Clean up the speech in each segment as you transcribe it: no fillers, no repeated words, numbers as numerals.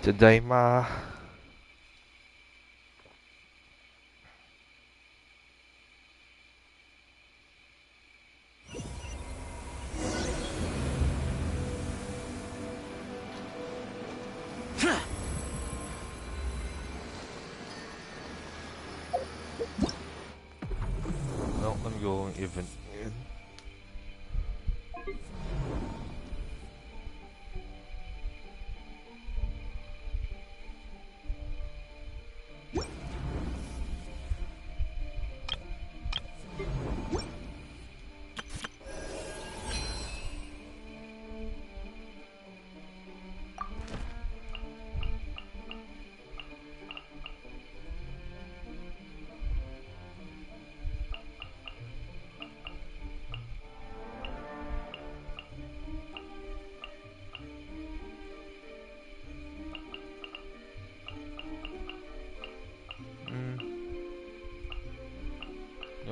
Tadaima. Well, I'm going even.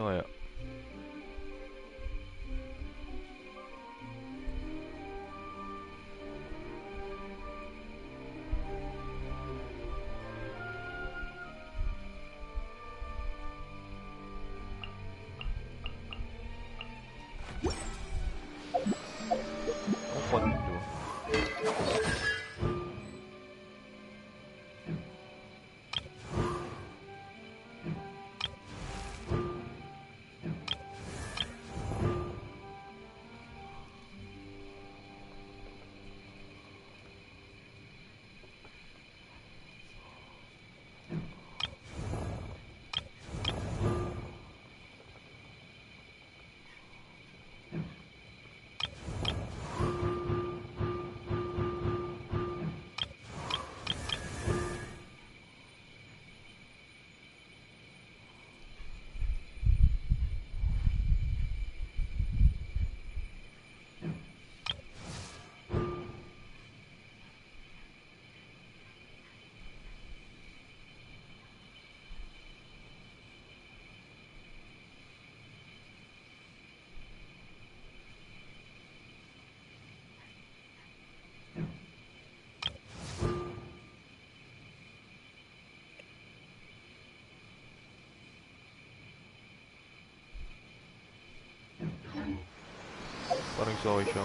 Oh ja. Wat niet doen. Spanning sowieso.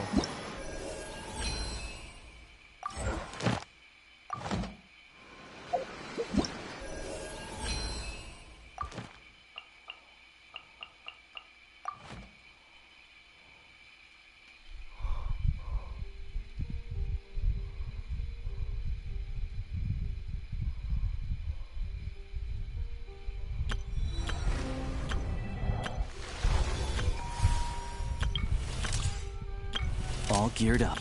All geared up.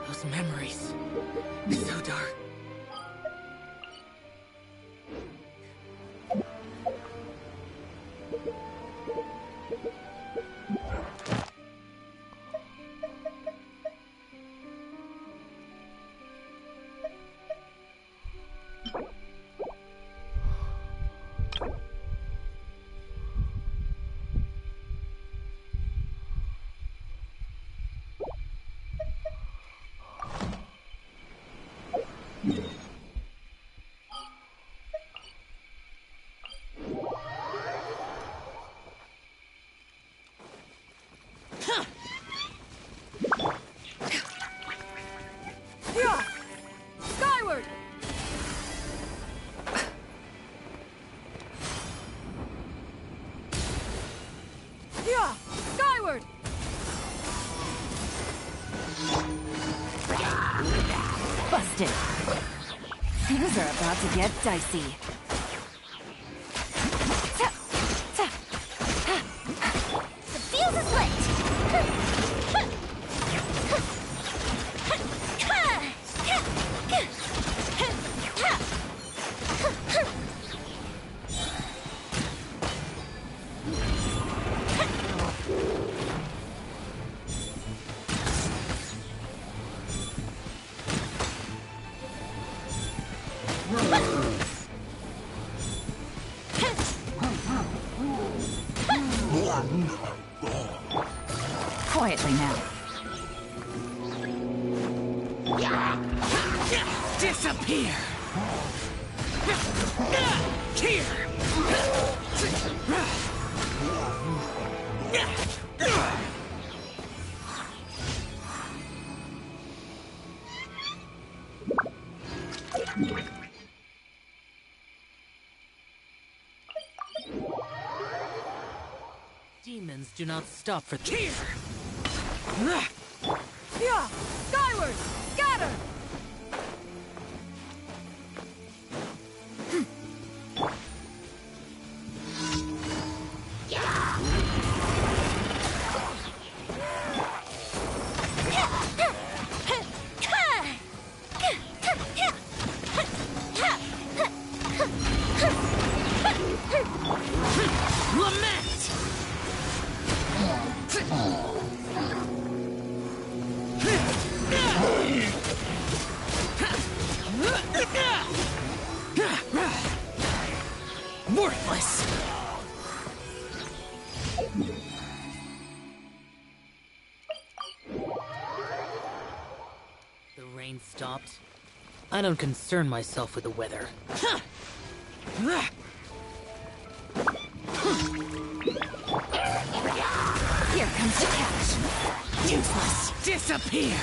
Those memories. It's so dark. Skyward! Yeah! Skyward! Busted! Things are about to get dicey. The fuse is lit! Quietly now. Disappear! Here! Demons do not stop for here! Yeah! Skyward! Scatter! Lament! Worthless! The rain stopped. I don't concern myself with the weather. Here comes the catch. Useless! Disappear!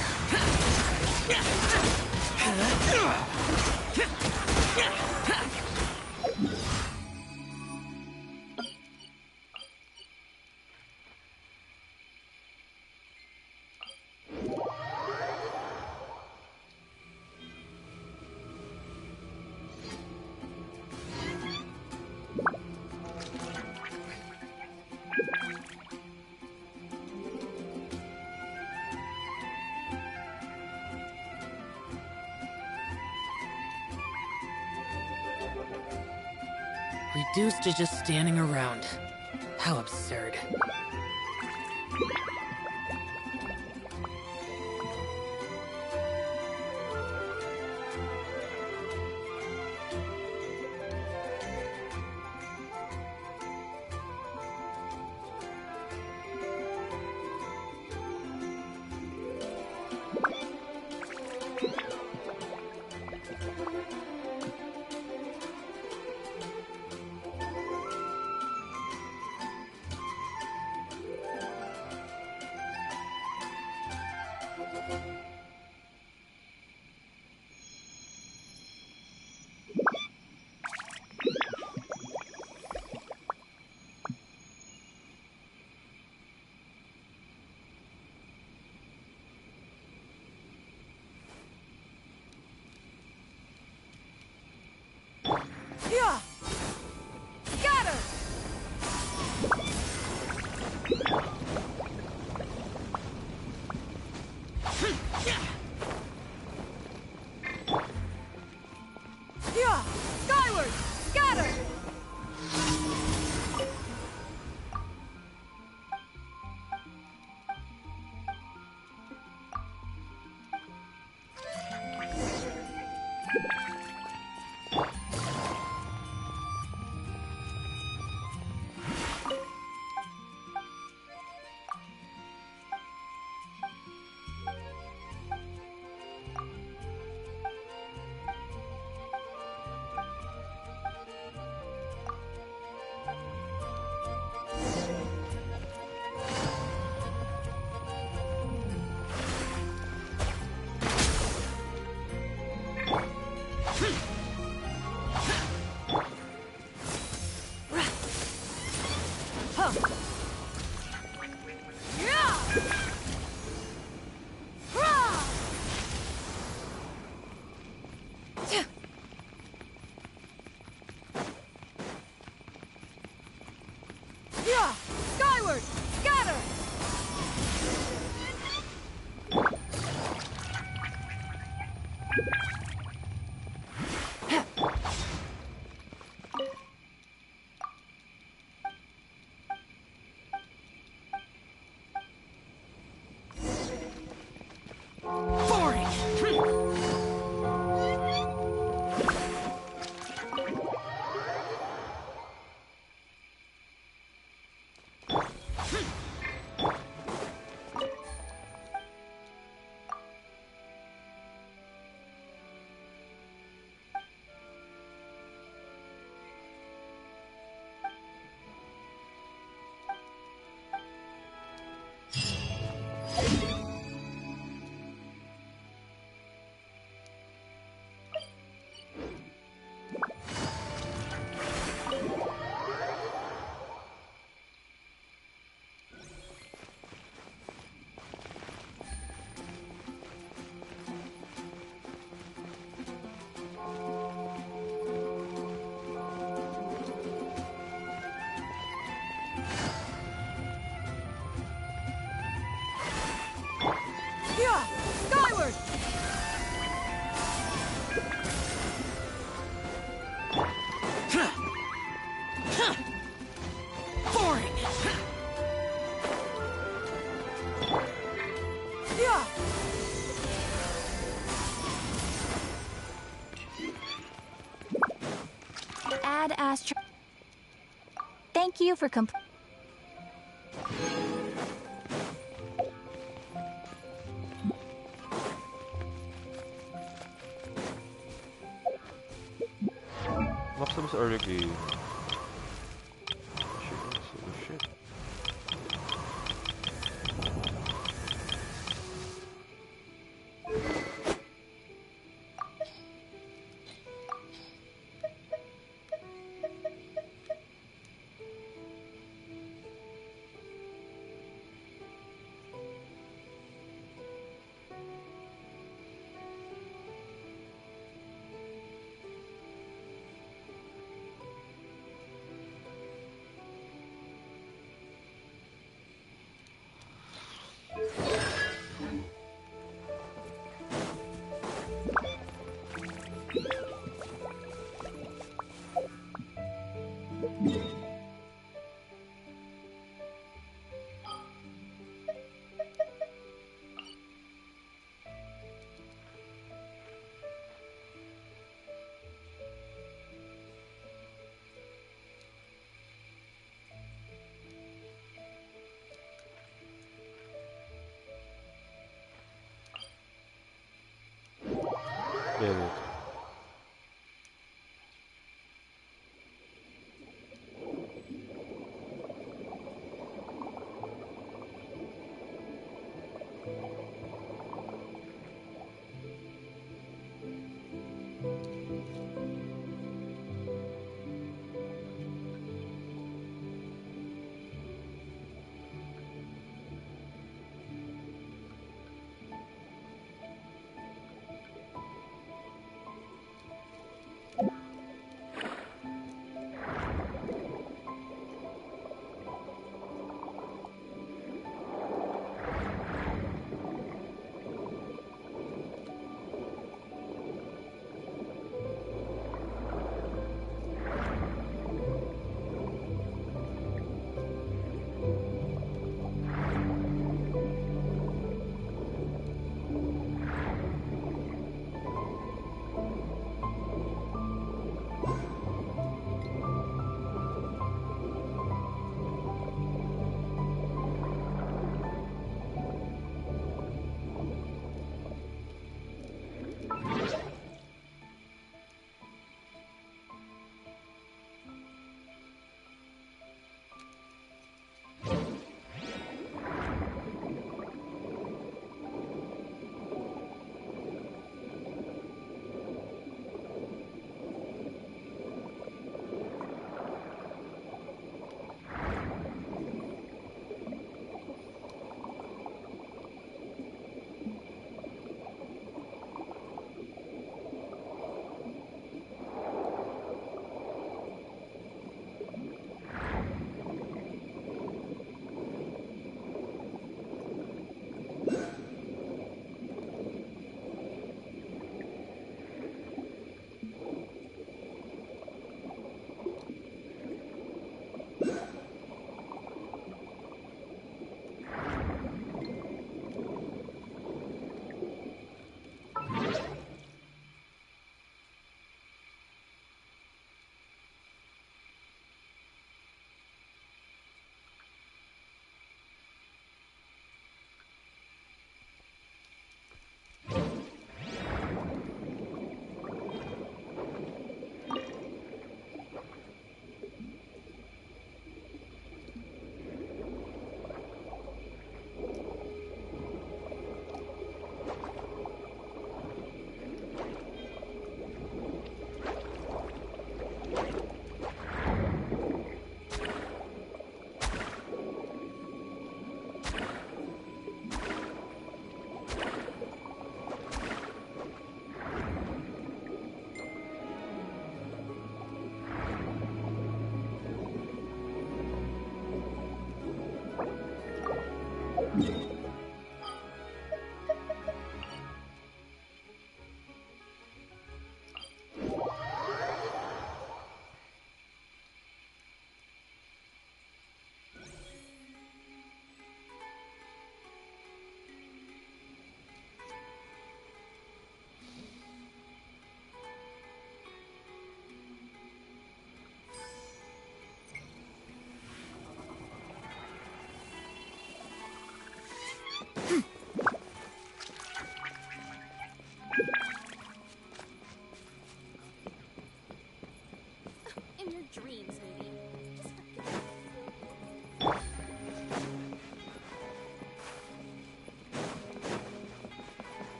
Reduced to just standing around. How absurd. Yeah! Scatter! Yeah! Skyward! Scatter! Yeah! Skyward! Boring! Yeah! Add Astro. Thank you for Mapsa ba sa earlier game? Shit. Get it.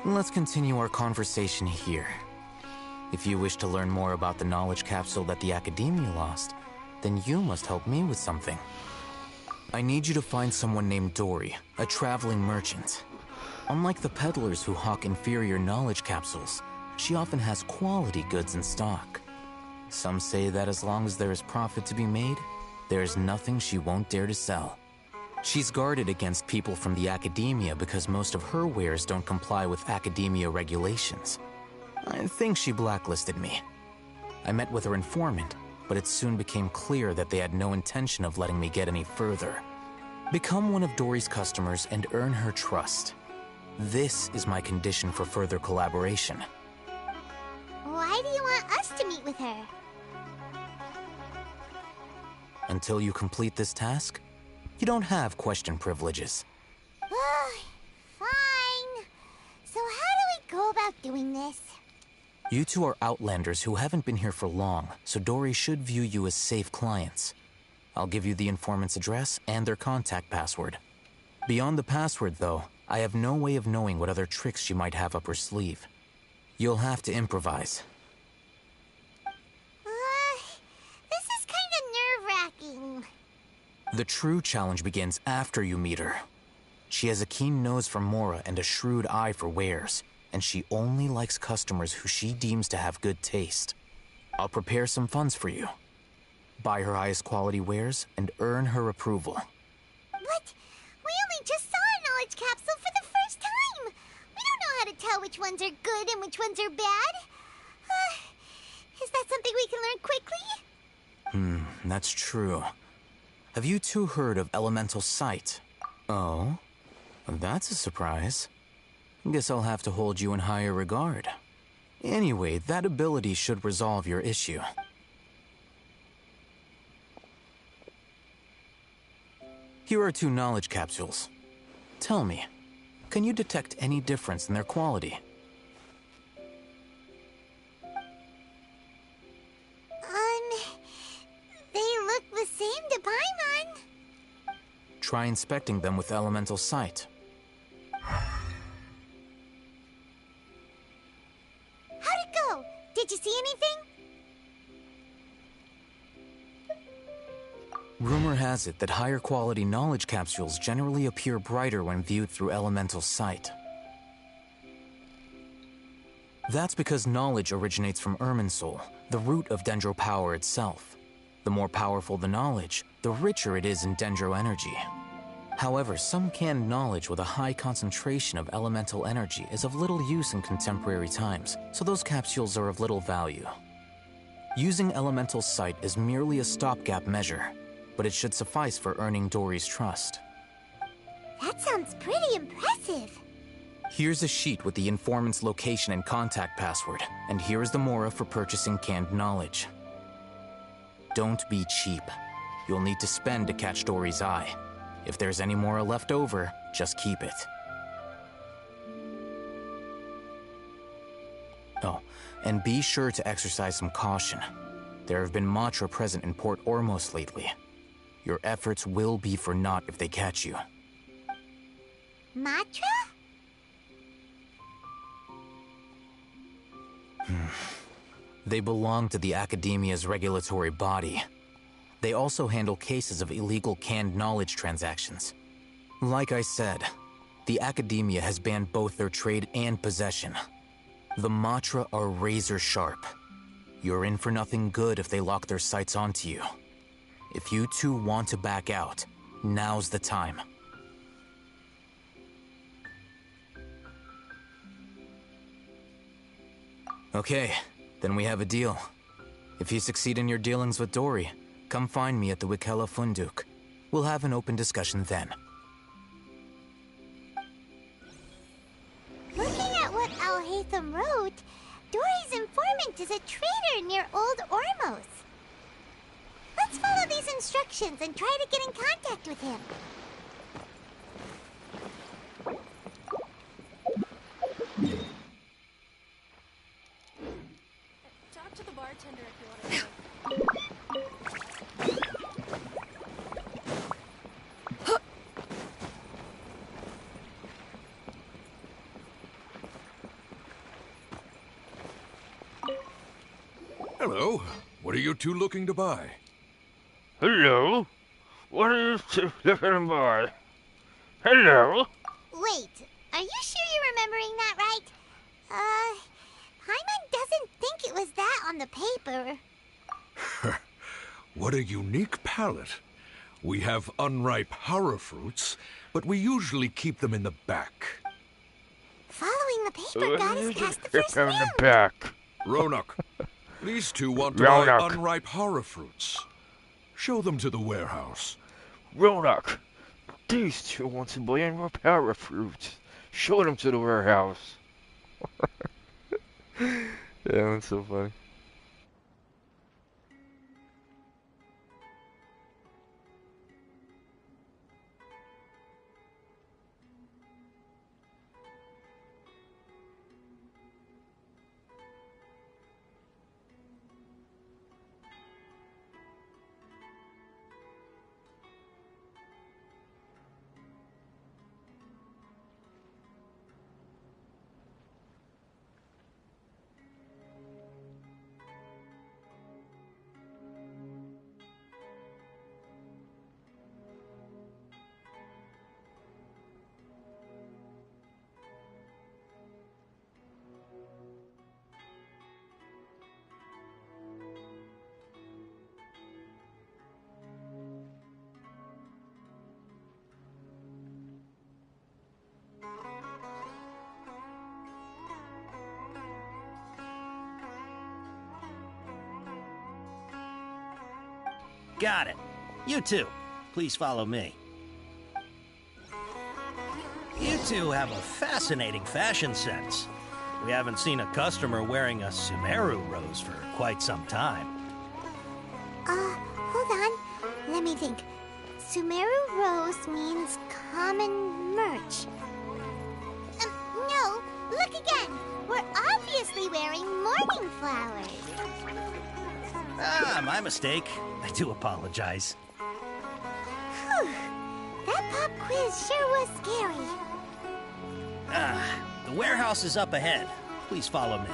Let's continue our conversation here. If you wish to learn more about the knowledge capsule that the Academia lost, then you must help me with something. I need you to find someone named Dory, a traveling merchant. Unlike the peddlers who hawk inferior knowledge capsules, she often has quality goods in stock. Some say that as long as there is profit to be made, there is nothing she won't dare to sell. She's guarded against people from the Academia because most of her wares don't comply with Academia regulations. I think she blacklisted me. I met with her informant, but it soon became clear that they had no intention of letting me get any further. Become one of Dory's customers and earn her trust. This is my condition for further collaboration. Why do you want us to meet with her? Until you complete this task, you don't have question privileges. Fine. So how do we go about doing this? You two are outlanders who haven't been here for long, so Dory should view you as safe clients. I'll give you the informant's address and their contact password. Beyond the password, though, I have no way of knowing what other tricks she might have up her sleeve. You'll have to improvise. This is kind of nerve-wracking. The true challenge begins after you meet her. She has a keen nose for Mora and a shrewd eye for wares, and she only likes customers who she deems to have good taste. I'll prepare some funds for you. Buy her highest quality wares and earn her approval. But we only just saw a knowledge capsule for the first time. We don't know how to tell which ones are good and which ones are bad. Is that something we can learn quickly? That's true. Have you two heard of elemental sight? Oh? That's a surprise. Guess I'll have to hold you in higher regard. Anyway, that ability should resolve your issue. Here are 2 knowledge capsules. Tell me, can you detect any difference in their quality? They look the same to Paimon. Try inspecting them with elemental sight. How'd it go? Did you see anything? Rumor has it that higher quality knowledge capsules generally appear brighter when viewed through elemental sight. That's because knowledge originates from Irminsul, the root of Dendro power itself. The more powerful the knowledge, the richer it is in Dendro energy. However, some canned knowledge with a high concentration of elemental energy is of little use in contemporary times, so those capsules are of little value. Using elemental sight is merely a stopgap measure, but it should suffice for earning Dory's trust. That sounds pretty impressive. Here's a sheet with the informant's location and contact password, and here is the Mora for purchasing canned knowledge. Don't be cheap. You'll need to spend to catch Dory's eye. If there's any Mora left over, just keep it. Oh, and be sure to exercise some caution. There have been Matra present in Port Ormos lately. Your efforts will be for naught if they catch you. Matra? They belong to the Academia's regulatory body. They also handle cases of illegal canned knowledge transactions. Like I said, the Academia has banned both their trade and possession. The Matra are razor sharp. You're in for nothing good if they lock their sights onto you. If you two want to back out, now's the time. Okay, then we have a deal. If you succeed in your dealings with Dory, come find me at the Wikela Funduk. We'll have an open discussion then. Looking at what Al-Haytham wrote, Dory's informant is a trader near Old Ormos. Let's follow these instructions and try to get in contact with him. Talk to the bartender if you want to. Hello. What are you two looking to buy? Hello? What are you two looking to buy? Hello? Wait, are you sure you're remembering that right? Paimon doesn't think it was that on the paper. What a unique palate. We have unripe hara fruits, but we usually keep them in the back. Following the paper got us past the first in round. the back. Ronak, these two want to buy Ronak. unripe hara fruits. Show them to the warehouse. Ronak, these two want to buy more power fruits. Show them to the warehouse. Yeah, that's so funny. Got it. You two, please follow me. You two have a fascinating fashion sense. We haven't seen a customer wearing a Sumeru rose for quite some time. Hold on. Let me think. Sumeru rose means common merch. No, look again. We're obviously wearing morning flowers. Ah, my mistake. I do apologize. Whew. That pop quiz sure was scary. The warehouse is up ahead. Please follow me.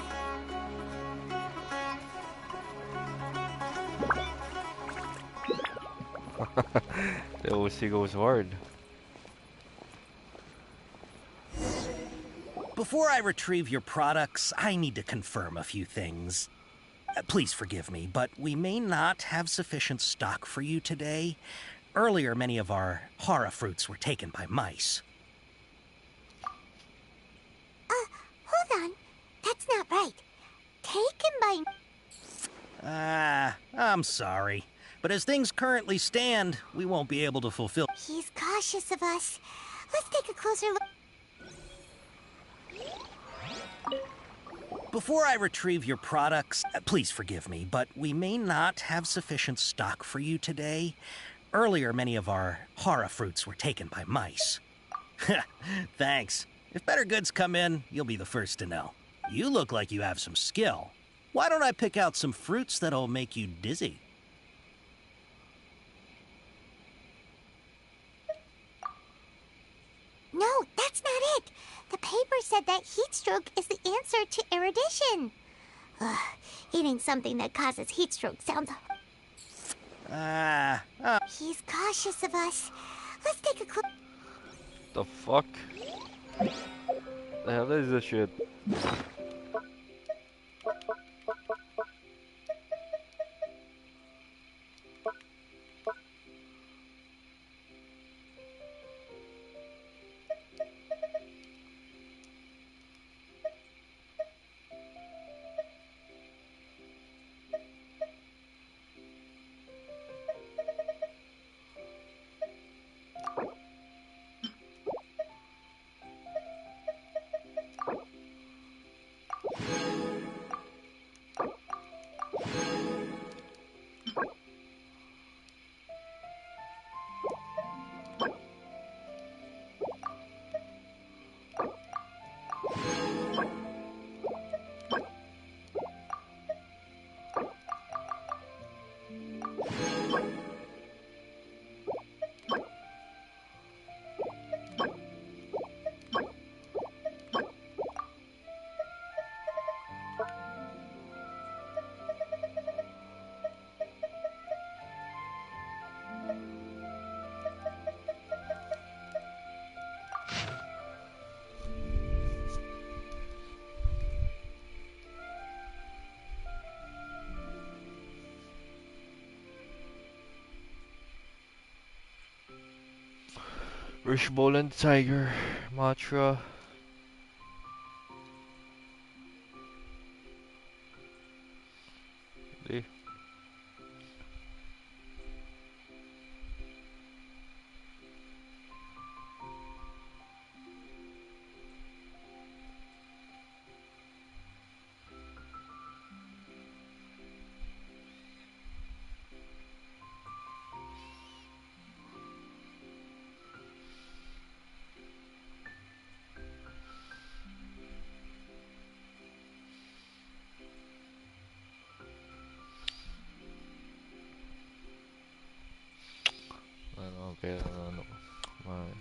The OC goes hard. Before I retrieve your products, I need to confirm a few things. Please forgive me, but we may not have sufficient stock for you today. Earlier, many of our hara fruits were taken by mice. Hold on. That's not right. Taken by... I'm sorry. But as things currently stand, we won't be able to fulfill... He's cautious of us. Let's take a closer look. Before I retrieve your products, please forgive me, but we may not have sufficient stock for you today. Earlier, many of our hara fruits were taken by mice. Thanks. If better goods come in, you'll be the first to know. You look like you have some skill. Why don't I pick out some fruits that'll make you dizzy? No, that's not it. The paper said that heat stroke is the answer to erudition. Eating something that causes heat stroke sounds... He's cautious of us. Let's take a closer... The fuck? The hell is this shit? Wishbone and Tiger, Matra. Di. Ano, kaya ano, may...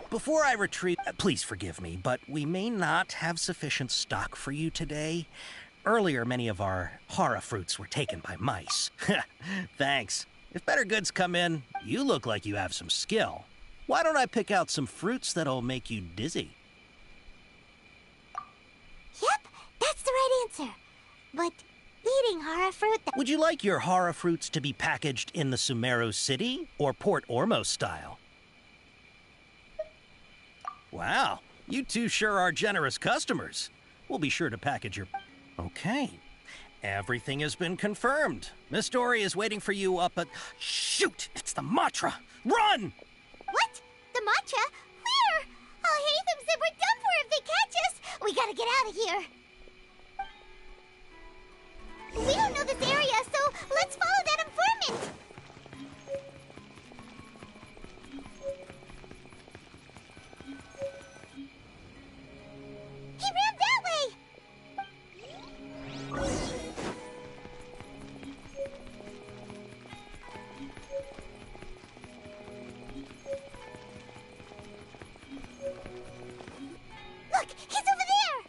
Before I retreat, please forgive me, but we may not have sufficient stock for you today. Earlier, many of our hara fruits were taken by mice. Thanks. If better goods come in, you look like you have some skill. Why don't I pick out some fruits that'll make you dizzy? Yep, that's the right answer. But eating hara fruit... Would you like your hara fruits to be packaged in the Sumeru City or Port Ormos style? Wow, you two sure are generous customers. We'll be sure to package your... Okay. Everything has been confirmed. Miss Dory is waiting for you up at... Shoot! It's the Matra! Run! What? The matcha? Where? I'll hate them said we're done for if they catch us. We gotta get out of here. We don't know this area, so let's follow that informant. He ran that way. Look, he's over there.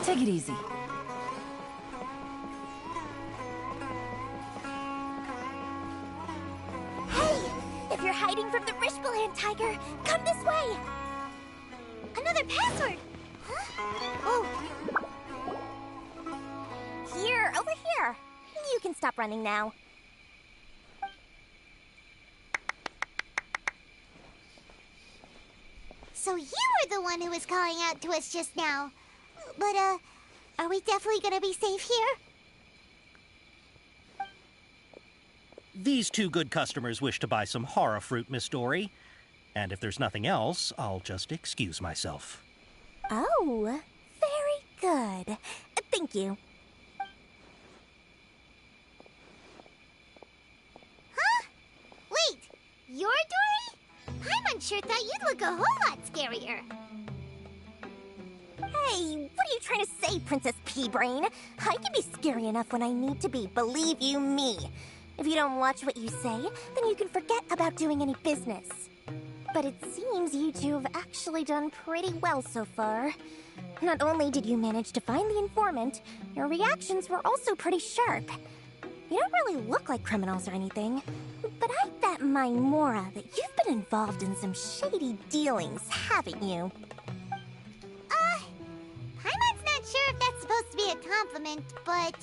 Take it easy. Hey, if you're hiding from the Rishbaland tiger, come this way. Another password. Huh? Oh. Here, over here. You can stop running now. So you were the one who was calling out to us just now. But, are we definitely gonna be safe here? These two good customers wish to buy some hara fruit, Miss Dory. And if there's nothing else, I'll just excuse myself. Oh, very good. Thank you. Huh? Wait, you're Dory? Paimon sure thought you'd look a whole lot scarier. Hey, what are you trying to say, Princess Pea-Brain? I can be scary enough when I need to be, believe you me. If you don't watch what you say, then you can forget about doing any business. But it seems you two have actually done pretty well so far. Not only did you manage to find the informant, your reactions were also pretty sharp. You don't really look like criminals or anything, but I bet my Mora that you've been involved in some shady dealings, haven't you? Paimon's not sure if that's supposed to be a compliment, but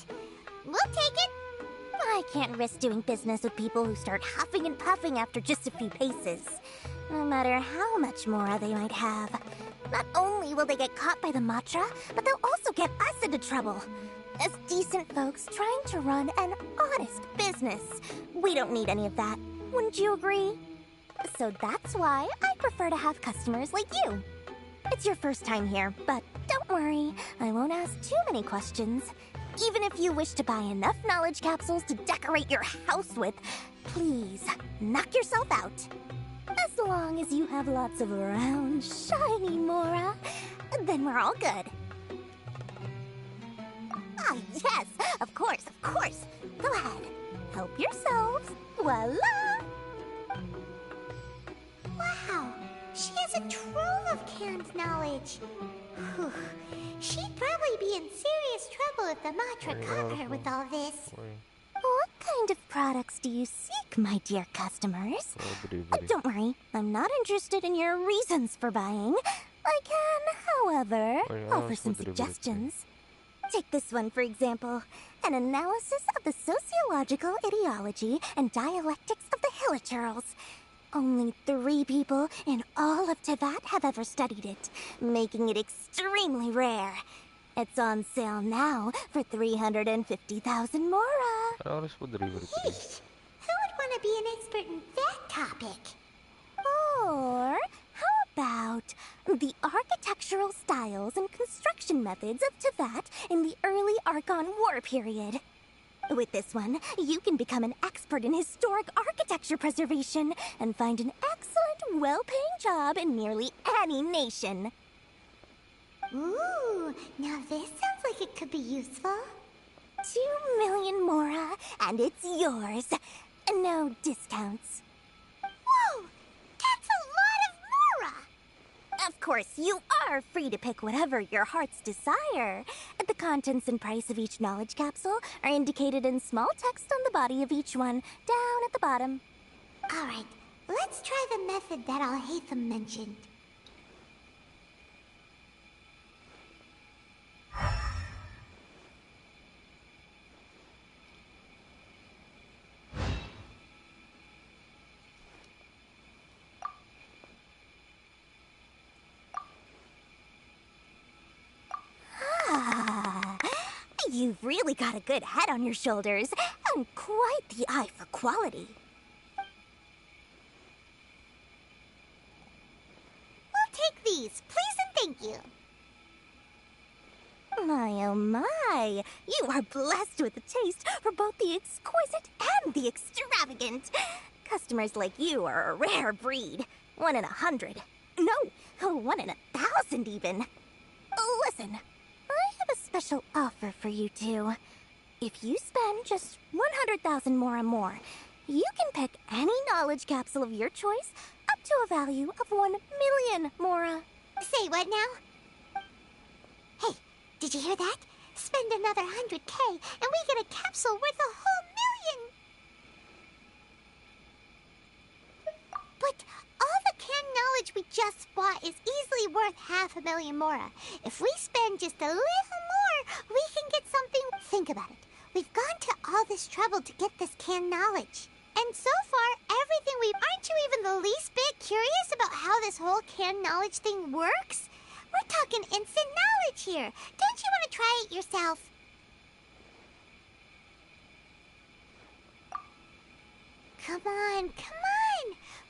we'll take it. I can't risk doing business with people who start huffing and puffing after just a few paces. No matter how much Mora they might have. Not only will they get caught by the Matra, but they'll also get us into trouble. As decent folks trying to run an honest business. We don't need any of that. Wouldn't you agree? So that's why I prefer to have customers like you. It's your first time here, but don't worry, I won't ask too many questions. Even if you wish to buy enough knowledge capsules to decorate your house with, please, knock yourself out. As long as you have lots of round, shiny Mora, then we're all good. Ah, yes, of course, of course. Go ahead, help yourselves. Voila! Wow, she has a trove of canned knowledge. Whew. She'd probably be in serious trouble if the Matra caught her with all this. What kind of products do you seek, my dear customers? Don't worry, I'm not interested in your reasons for buying. I can, however, offer some suggestions. Take this one, for example. An analysis of the sociological ideology and dialectics of the Hilichurls. Only 3 people in all of Teyvat have ever studied it, making it extremely rare. It's on sale now for 350,000 Mora. Yeesh, who would want to be an expert in that topic? Or how about the architectural styles and construction methods of Teyvat in the early Archon War period? With this one, you can become an expert in historic architecture preservation and find an excellent, well-paying job in nearly any nation. Ooh, now this sounds like it could be useful. 2 million Mora, and it's yours. No discounts. Whoa! That's a lot of Mora! Of course, you are free to pick whatever your heart's desire. The contents and price of each knowledge capsule are indicated in small text on the body of each one, down at the bottom. Alright, let's try the method that Alhaitham mentioned. You've really got a good head on your shoulders, and quite the eye for quality. We'll take these, please and thank you. My oh my, you are blessed with a taste for both the exquisite and the extravagant. Customers like you are a rare breed. 1 in 100. No, 1 in 1,000 even. Listen. I have a special offer for you two. If you spend just 100,000 more, you can pick any knowledge capsule of your choice up to a value of 1 million Mora. Say what now? Hey, did you hear that? Spend another 100K and we get a capsule worth a whole million! But all the canned knowledge we just bought is easily worth 500,000 Mora. If we spend just a little more, we can get something. Think about it. We've gone to all this trouble to get this canned knowledge. And so far, everything aren't you even the least bit curious about how this whole canned knowledge thing works? We're talking instant knowledge here. Don't you want to try it yourself? Come on.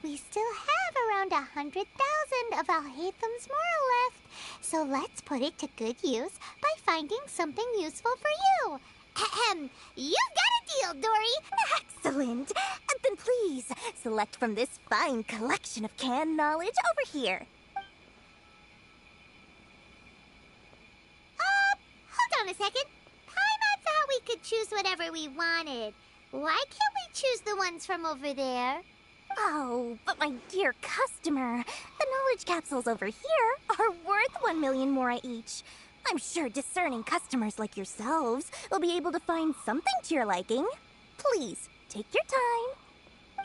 We still have around 100,000 of Alhaitham's Mora left. So let's put it to good use by finding something useful for you. Ahem. You've got a deal, Dory. Excellent. Then please, select from this fine collection of canned knowledge over here. Hold on a second. Paimon thought we could choose whatever we wanted. Why can't we choose the ones from over there? Oh, but my dear customer, the knowledge capsules over here are worth 1 million Mora each. I'm sure discerning customers like yourselves will be able to find something to your liking. Please, take your time.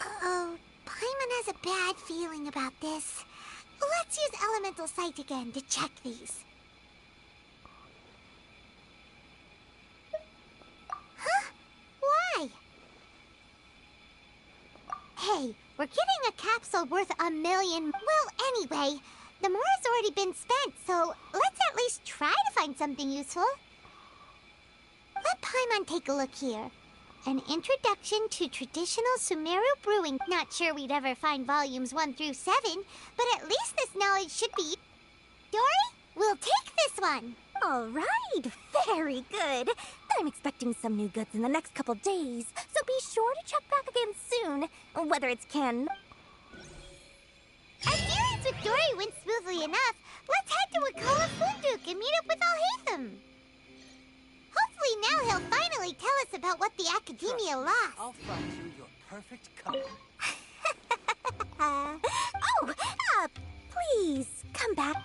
Uh-oh, Paimon has a bad feeling about this. Let's use Elemental Sight again to check these. Huh? Why? Hey, we're getting a capsule worth 1 million. Well, anyway, the Mora's already been spent, so let's at least try to find something useful. Let Paimon take a look here. An introduction to traditional Sumeru brewing. Not sure we'd ever find volumes 1 through 7, but at least this knowledge should be... Dory, we'll take this one. All right, very good. I'm expecting some new goods in the next couple days, so be sure to check back again soon. Whether it's canned. Our dealings with Dory went smoothly enough. Let's head to Wakala Funduk and meet up with Alhaitham. Hopefully now he'll finally tell us about what the Academia lost. I'll find you your perfect couple. Please, come back.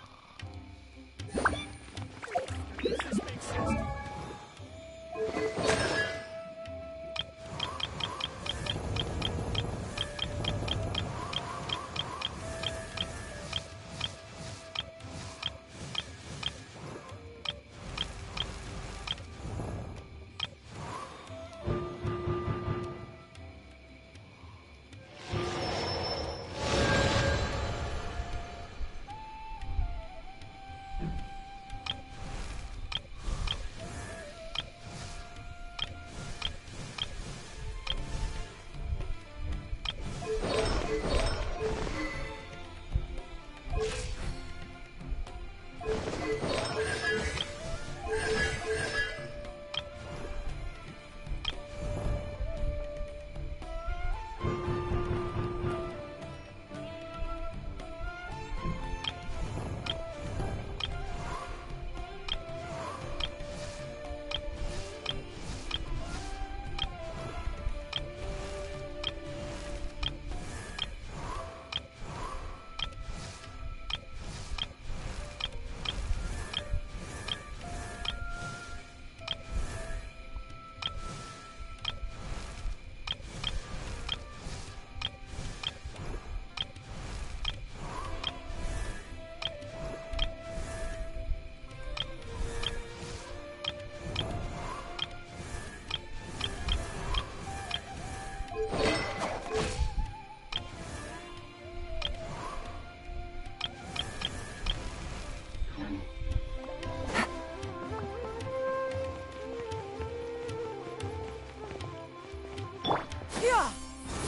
Yeah!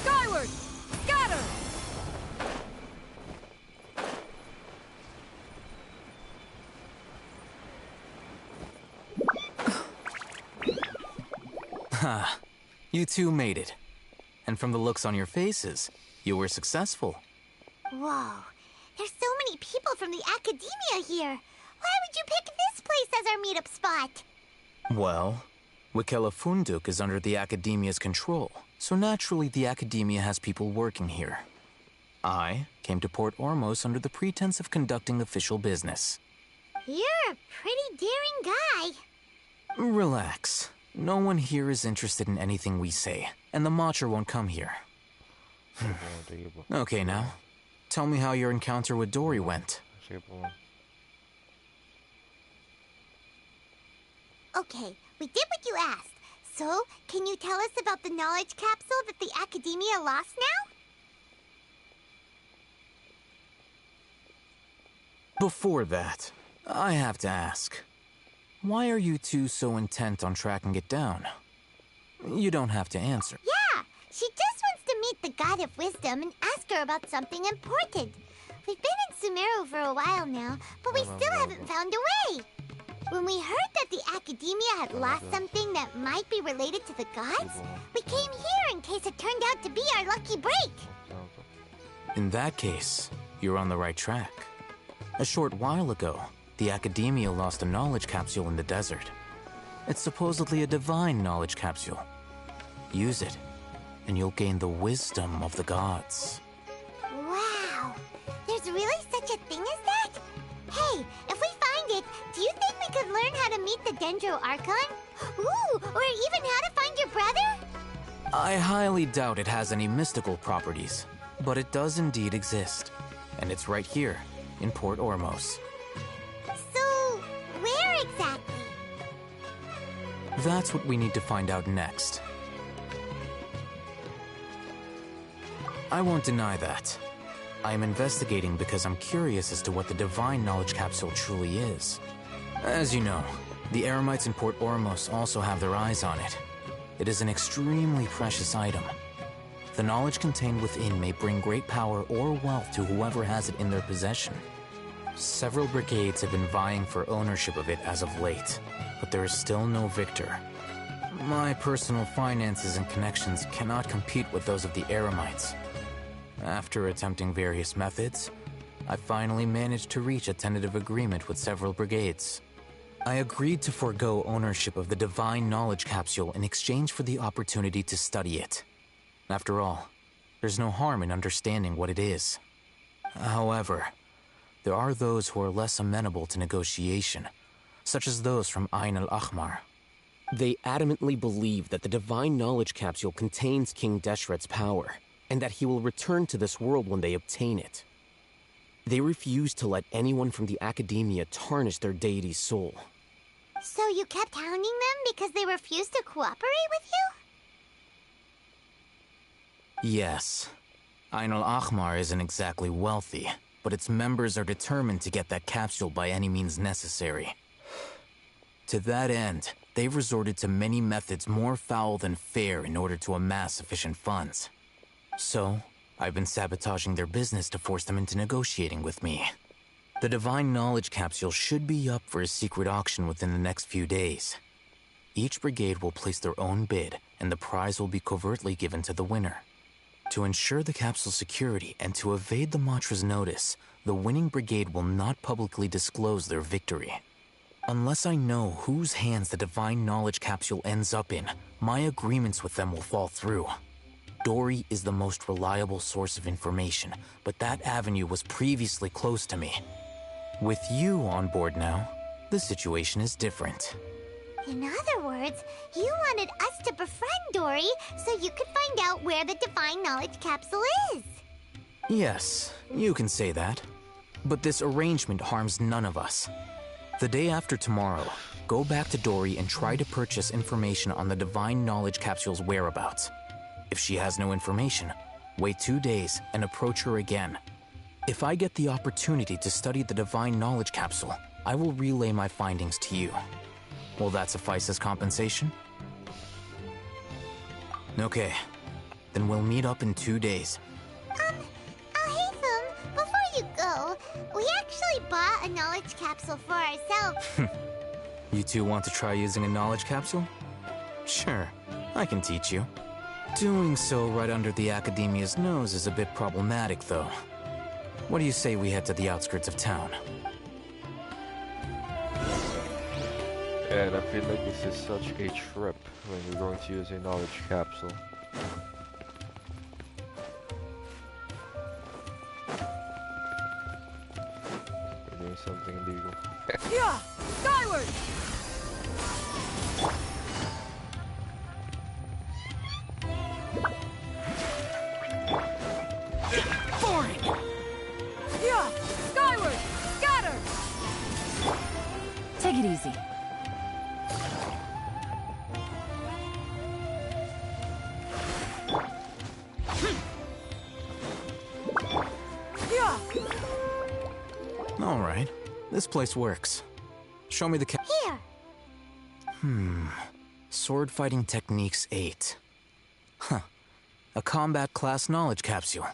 Skyward! Scatter! Ha, you two made it. And from the looks on your faces, you were successful. Whoa, there's so many people from the Academia here. Why would you pick this place as our meetup spot? Well, Wakela Funduk is under the Academia's control, so naturally the Academia has people working here. I came to Port Ormos under the pretense of conducting official business. You're a pretty daring guy. Relax. No one here is interested in anything we say, and the Matcher won't come here. Okay, now, tell me how your encounter with Dory went. Okay, we did what you asked. So, can you tell us about the knowledge capsule that the Academia lost now? Before that, I have to ask, why are you two so intent on tracking it down? You don't have to answer. Yeah, she just wants to meet the God of Wisdom and ask her about something important. We've been in Sumeru for a while now, but we still haven't found a way. When we heard that the Academia had lost something that might be related to the gods, we came here in case it turned out to be our lucky break. In that case, you're on the right track. A short while ago, the Academia lost a knowledge capsule in the desert. It's supposedly a divine knowledge capsule. Use it, and you'll gain the wisdom of the gods. Wow, there's really such a thing as that? Hey, if we find it, do you think we could learn how to meet the Dendro Archon? Ooh, or even how to find your brother? I highly doubt it has any mystical properties, but it does indeed exist. And it's right here, in Port Ormos. So, where exactly? That's what we need to find out next. I won't deny that. I am investigating because I'm curious as to what the divine knowledge capsule truly is. As you know, the Eremites in Port Ormos also have their eyes on it. It is an extremely precious item. The knowledge contained within may bring great power or wealth to whoever has it in their possession. Several brigades have been vying for ownership of it as of late, but there is still no victor. My personal finances and connections cannot compete with those of the Eremites. After attempting various methods, I finally managed to reach a tentative agreement with several brigades. I agreed to forego ownership of the Divine Knowledge Capsule in exchange for the opportunity to study it. After all, there's no harm in understanding what it is. However, there are those who are less amenable to negotiation, such as those from Ain al-Ahmar. They adamantly believe that the Divine Knowledge Capsule contains King Deshret's power, and that he will return to this world when they obtain it. They refuse to let anyone from the Academia tarnish their deity's soul. So you kept hounding them because they refused to cooperate with you? Yes. Ain al-Ahmar isn't exactly wealthy, but its members are determined to get that capsule by any means necessary. To that end, they've resorted to many methods more foul than fair in order to amass sufficient funds. So, I've been sabotaging their business to force them into negotiating with me. The Divine Knowledge Capsule should be up for a secret auction within the next few days. Each brigade will place their own bid, and the prize will be covertly given to the winner. To ensure the capsule's security and to evade the Matra's notice, the winning brigade will not publicly disclose their victory. Unless I know whose hands the Divine Knowledge Capsule ends up in, my agreements with them will fall through. Dory is the most reliable source of information, but that avenue was previously closed to me. With you on board now, the situation is different. In other words, you wanted us to befriend Dory so you could find out where the Divine Knowledge Capsule is. Yes, you can say that. But this arrangement harms none of us. The day after tomorrow, go back to Dory and try to purchase information on the Divine Knowledge Capsule's whereabouts. If she has no information, wait 2 days and approach her again. If I get the opportunity to study the Divine Knowledge Capsule, I will relay my findings to you. Will that suffice as compensation? Okay, then we'll meet up in 2 days. Alhaitham, before you go, we actually bought a knowledge capsule for ourselves. You two want to try using a knowledge capsule? Sure, I can teach you. Doing so right under the Academia's nose is a bit problematic, though. What do you say we head to the outskirts of town? And I feel like this is such a trip when we're going to use a knowledge capsule. We're doing something illegal. Yeah! Skyward! Boring! Yeah! Skyward! Scatter! Take it easy. Yeah! All right, this place works. Show me the Here! Sword Fighting Techniques 8. Huh. A combat class knowledge capsule.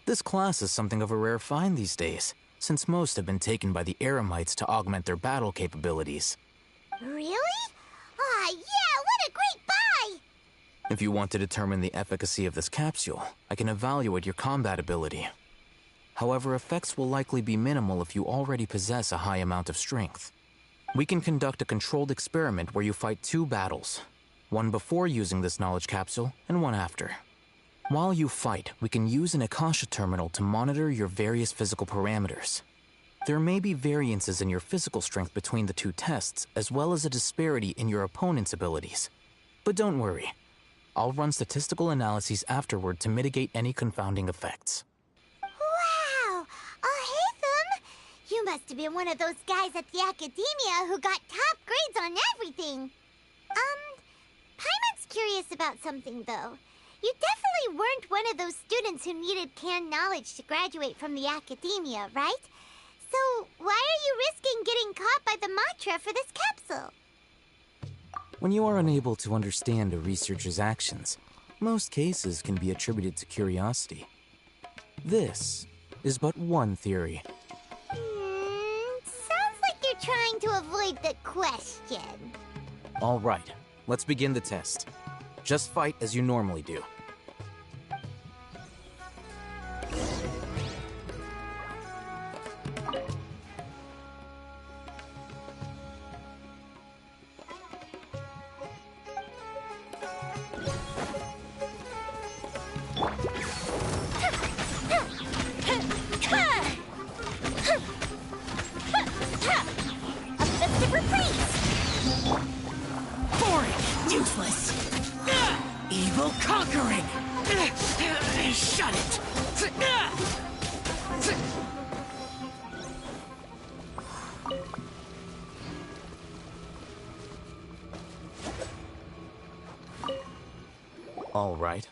This class is something of a rare find these days, since most have been taken by the Eremites to augment their battle capabilities. Really? Ah, yeah, what a great buy! If you want to determine the efficacy of this capsule, I can evaluate your combat ability. However, effects will likely be minimal if you already possess a high amount of strength. We can conduct a controlled experiment where you fight 2 battles, one before using this knowledge capsule and one after. While you fight, we can use an Akasha terminal to monitor your various physical parameters. There may be variances in your physical strength between the 2 tests, as well as a disparity in your opponent's abilities. But don't worry, I'll run statistical analyses afterward to mitigate any confounding effects. Wow! Alhaitham! You must have been one of those guys at the Academia who got top grades on everything. Paimon's curious about something, though. You definitely weren't one of those students who needed canned knowledge to graduate from the Academia, right? So, why are you risking getting caught by the Matra for this capsule? When you are unable to understand a researcher's actions, most cases can be attributed to curiosity. This is but one theory. trying to avoid the question. All right, let's begin the test. Just fight as you normally do. A festive reprise! Boring! Useless! Evil conquering! Shut it! All right.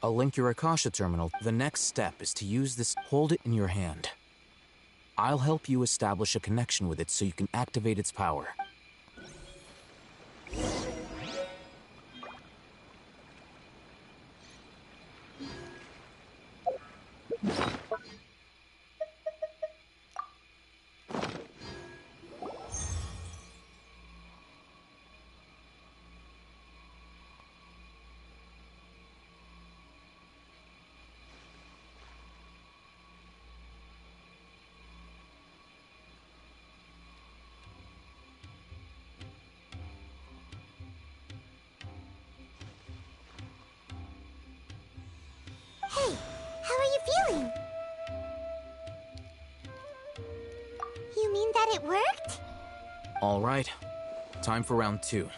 I'll link your Akasha terminal. The next step is to use this. Hold it in your hand. I'll help you establish a connection with it so you can activate its power. Hey, how are you feeling? You mean that it worked? All right. Time for round 2.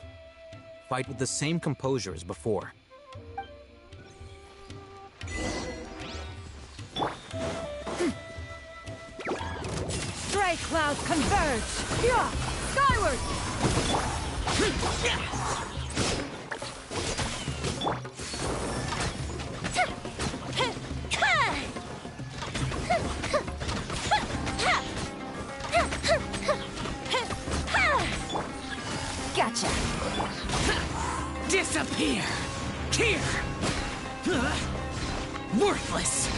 Fight with the same composure as before. Stray clouds converge! Yeah! Skyward! Gotcha! Disappear! Here! Worthless!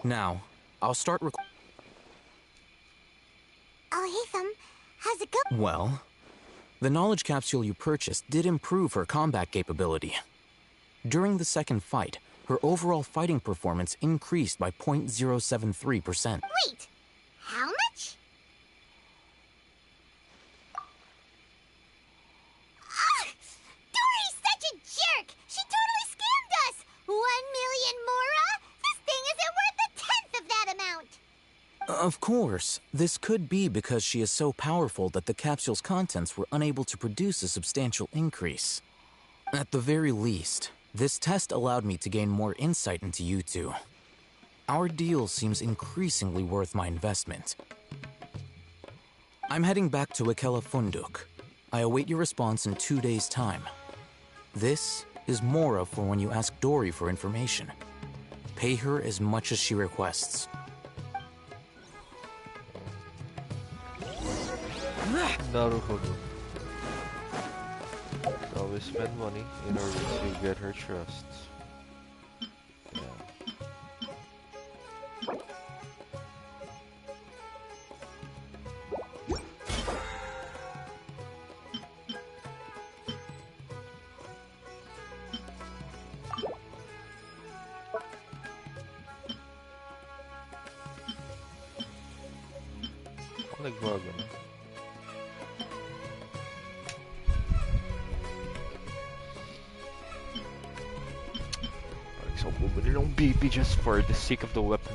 Now, I'll start Oh, hey, how's it go? Well, the knowledge capsule you purchased did improve her combat capability. During the second fight, her overall fighting performance increased by 0.073%. Wait, how much? Ah! Dory's such a jerk! She totally scammed us! 1 million mora? This thing isn't worth a tenth of that amount! Of course, this could be because she is so powerful that the capsule's contents were unable to produce a substantial increase. At the very least, this test allowed me to gain more insight into you two. Our deal seems increasingly worth my investment. I'm heading back to Ikela Funduk. I await your response in 2 days' time. This is Mora for when you ask Dory for information. Pay her as much as she requests. Naruhodo. Always spend money in order to get her trust. Yeah. Nagbago na. So, bumili ng BB just for the sake of the weapon.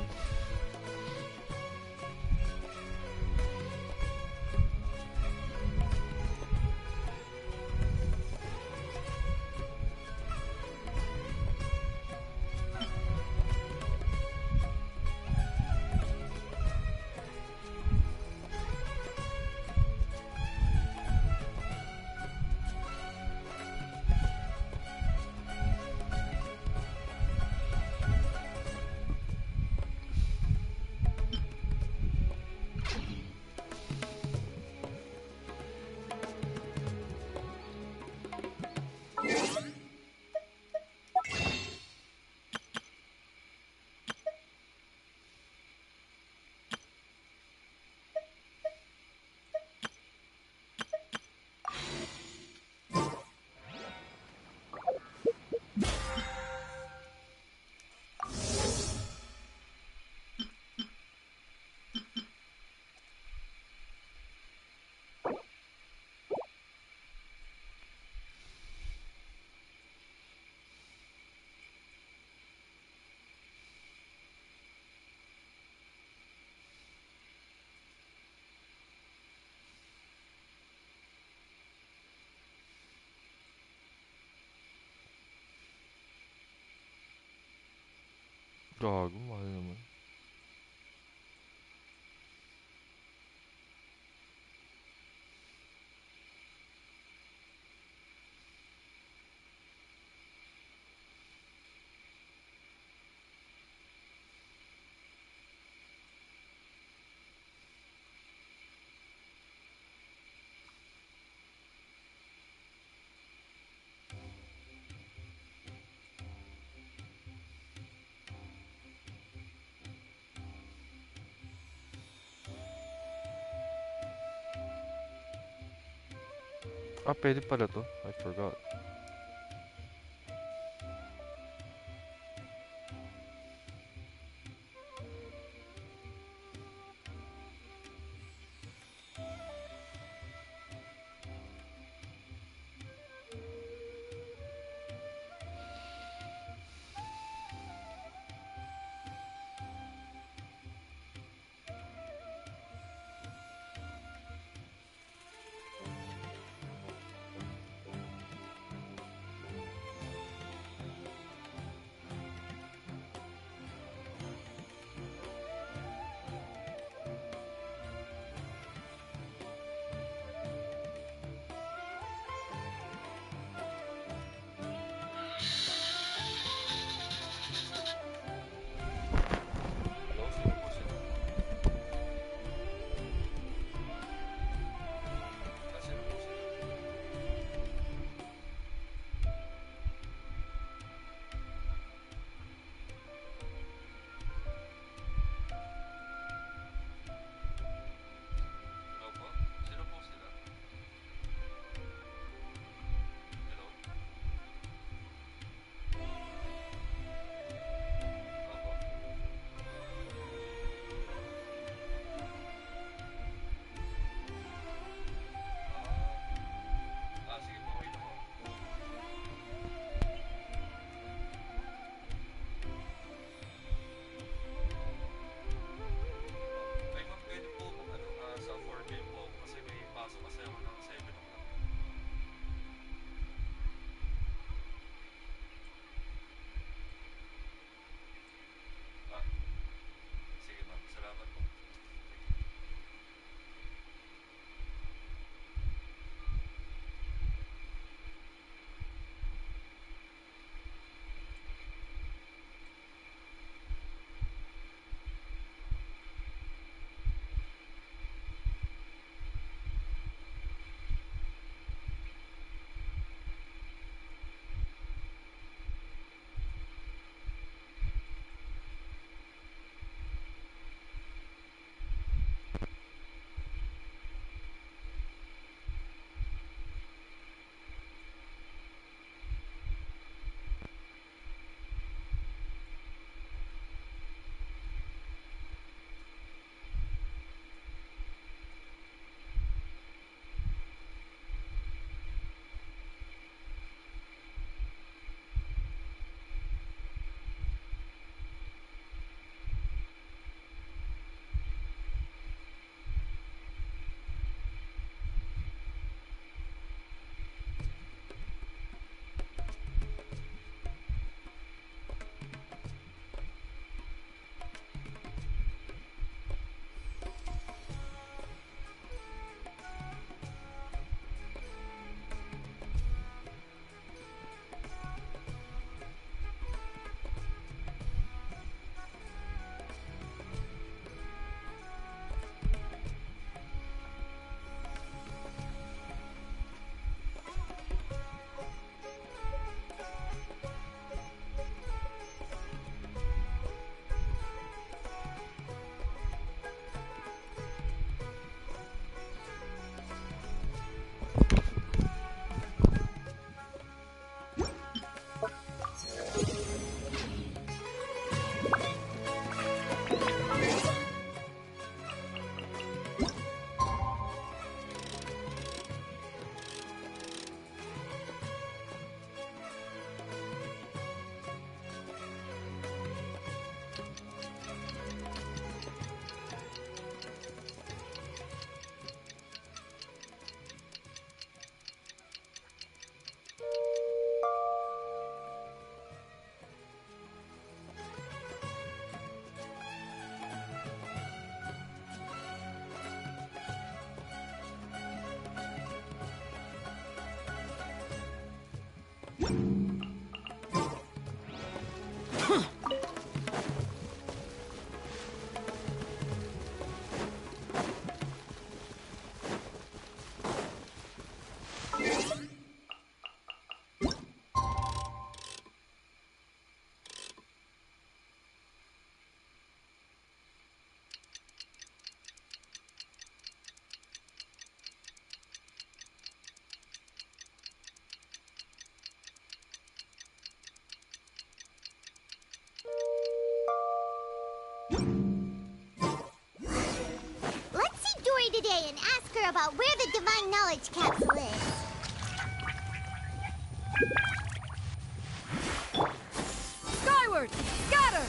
Gago, mahal naman. Ah, pwede pala to. I forgot. Let's see Dory today and ask her about where the Divine Knowledge Capsule is. Skyward! Scatter!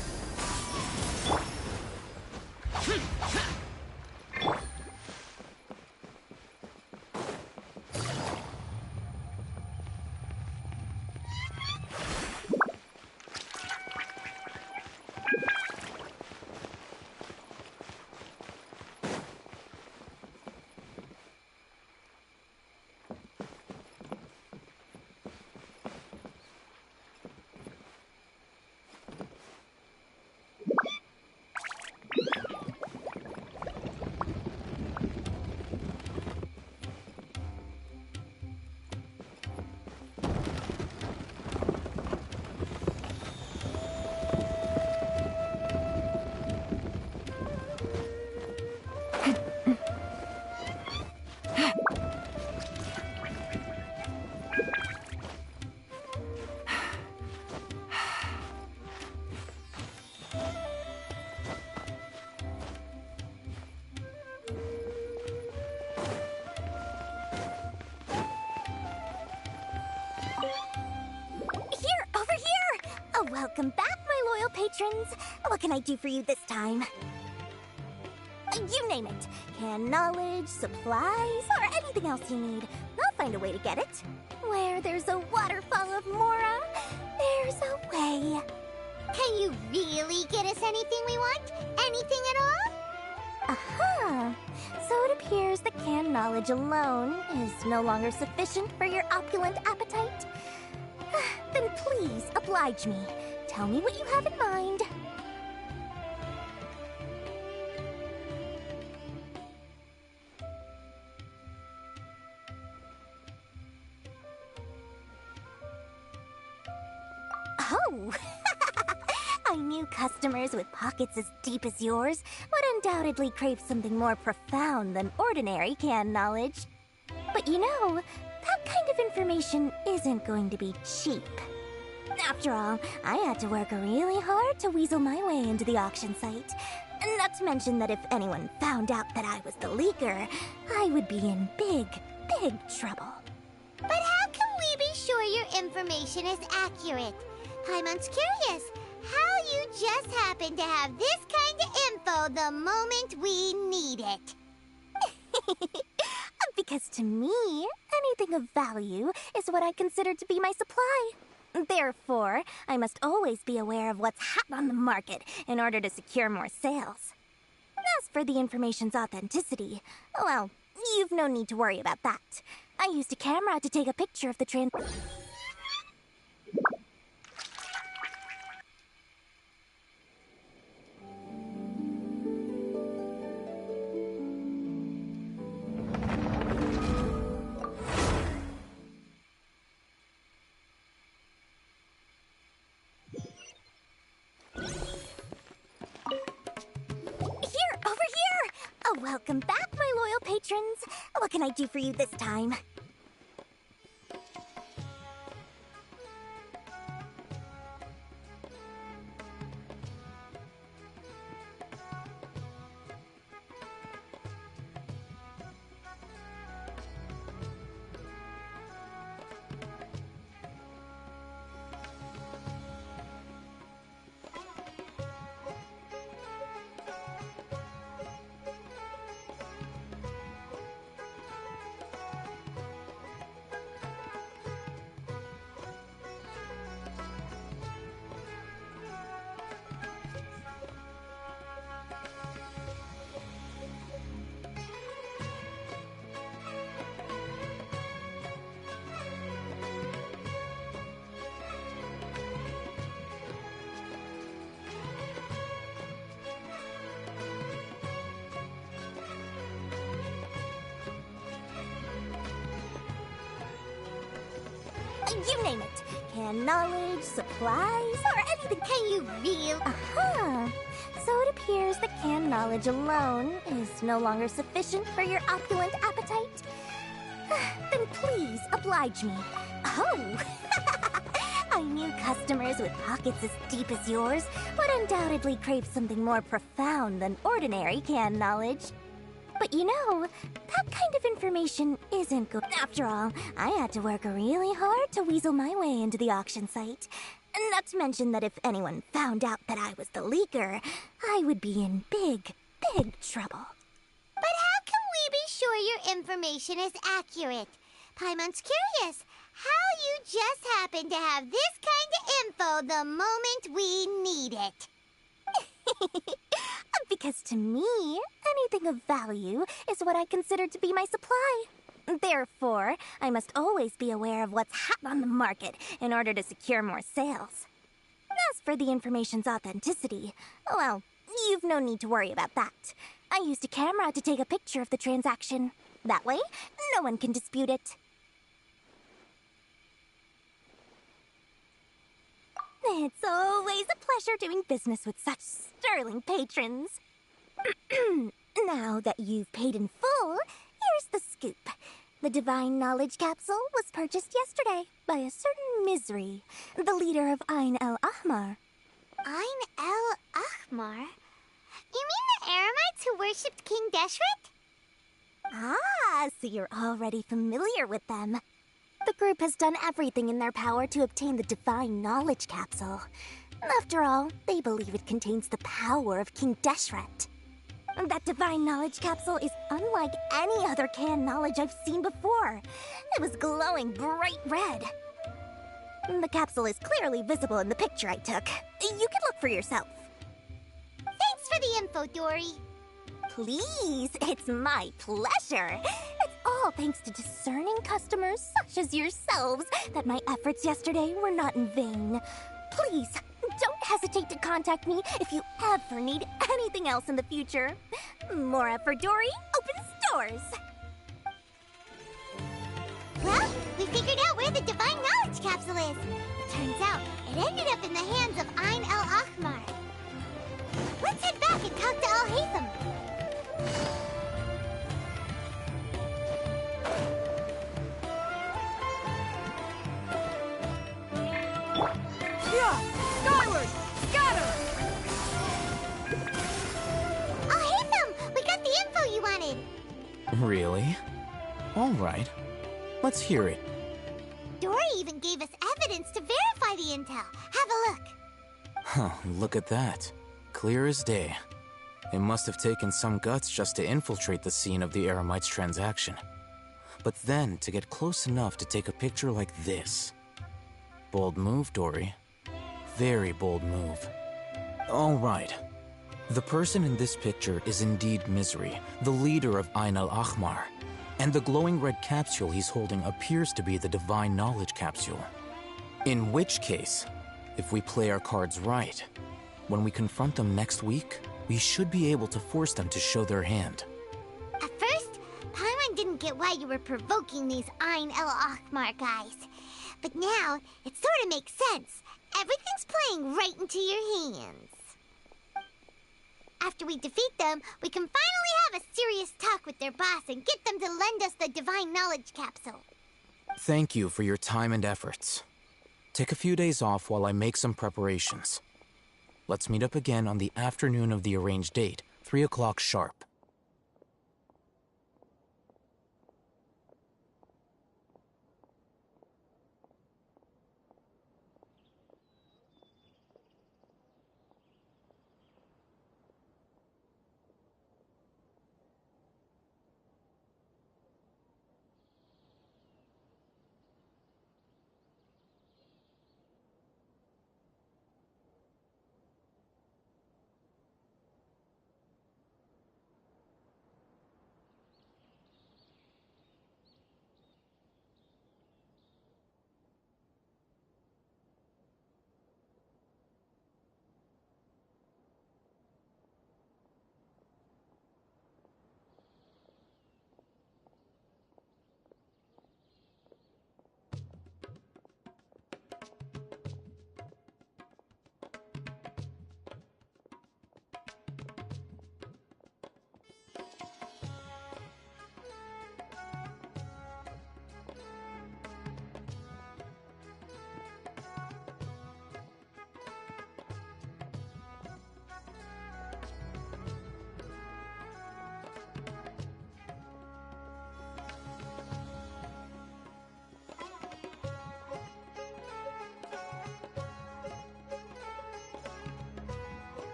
Here, over here! Oh, welcome back, my loyal patrons. What can I do for you this time? You name it. Canned knowledge, supplies, or anything else you need. I'll find a way to get it. Where there's a waterfall of Mora, there's a way. Can you really get us anything we want? Anything at all? Aha! So it appears that canned knowledge alone is no longer sufficient for your opulent appetite. Then please oblige me. Tell me what you have in mind. Oh! I knew customers with pockets as deep as yours would undoubtedly crave something more profound than ordinary canned knowledge. But you know, that kind of information isn't going to be cheap. After all, I had to work really hard to weasel my way into the auction site. Not to mention that if anyone found out that I was the leaker, I would be in big, big trouble. But how can we be sure your information is accurate? Paimon's curious how you just happen to have this kind of info the moment we need it. Because to me, anything of value is what I consider to be my supply. Therefore, I must always be aware of what's hot on the market in order to secure more sales. As for the information's authenticity, well, you've no need to worry about that. I used a camera to take a picture of the Here, over here! Oh, welcome back, my loyal patrons. What can I do for you this time? You name it. Canned knowledge, supplies, or anything. Can you really? Uh-huh. So it appears that canned knowledge alone is no longer sufficient for your opulent appetite. Then please oblige me. Oh! I knew customers with pockets as deep as yours would undoubtedly crave something more profound than ordinary canned knowledge. But you know, that kind of information isn't good. After all, I had to work really hard to weasel my way into the auction site. Not to mention that if anyone found out that I was the leaker, I would be in big, big trouble. But how can we be sure your information is accurate? Paimon's curious how you just happen to have this kind of info the moment we need it. Because to me, anything of value is what I consider to be my supply. Therefore, I must always be aware of what's hot on the market in order to secure more sales. As for the information's authenticity, well, you've no need to worry about that. I used a camera to take a picture of the transaction. That way, no one can dispute it. It's always a pleasure doing business with such sterling patrons. Now that you've paid in full, here's the scoop. The Divine Knowledge Capsule was purchased yesterday by a certain Misery, the leader of Ain el Ahmar. Ain el Ahmar? You mean the Eremites who worshipped King Deshret? Ah, so you're already familiar with them. The group has done everything in their power to obtain the Divine Knowledge Capsule. After all, they believe it contains the power of King Deshret. That Divine Knowledge Capsule is unlike any other canned knowledge I've seen before. It was glowing bright red. The capsule is clearly visible in the picture I took. You can look for yourself. Thanks for the info, Dory. Please, it's my pleasure. It's all thanks to discerning customers such as yourselves that my efforts yesterday were not in vain. Please, don't hesitate to contact me if you ever need anything else in the future. More effort, Dory, opens doors. Well, we figured out where the Divine Knowledge Capsule is. It turns out it ended up in the hands of Ain el Ahmar. Let's head back and talk to Al-Haytham. Yeah! Skyward! Scatter! Al-Haytham, we got the info you wanted. Really? All right. Let's hear it. Dory even gave us evidence to verify the intel. Have a look. Huh, look at that. Clear as day. It must have taken some guts just to infiltrate the scene of the Eremites' transaction. But then to get close enough to take a picture like this. Bold move, Dory. Very bold move. All right. The person in this picture is indeed Misery, the leader of Ain el Ahmar. And the glowing red capsule he's holding appears to be the Divine Knowledge Capsule. In which case, if we play our cards right, when we confront them next week, we should be able to force them to show their hand. At first, Paimon didn't get why you were provoking these Ain el Ahmar guys. But now, it sort of makes sense. Everything's playing right into your hands. After we defeat them, we can finally have a serious talk with their boss and get them to lend us the Divine Knowledge Capsule. Thank you for your time and efforts. Take a few days off while I make some preparations. Let's meet up again on the afternoon of the arranged date, 3 o'clock sharp.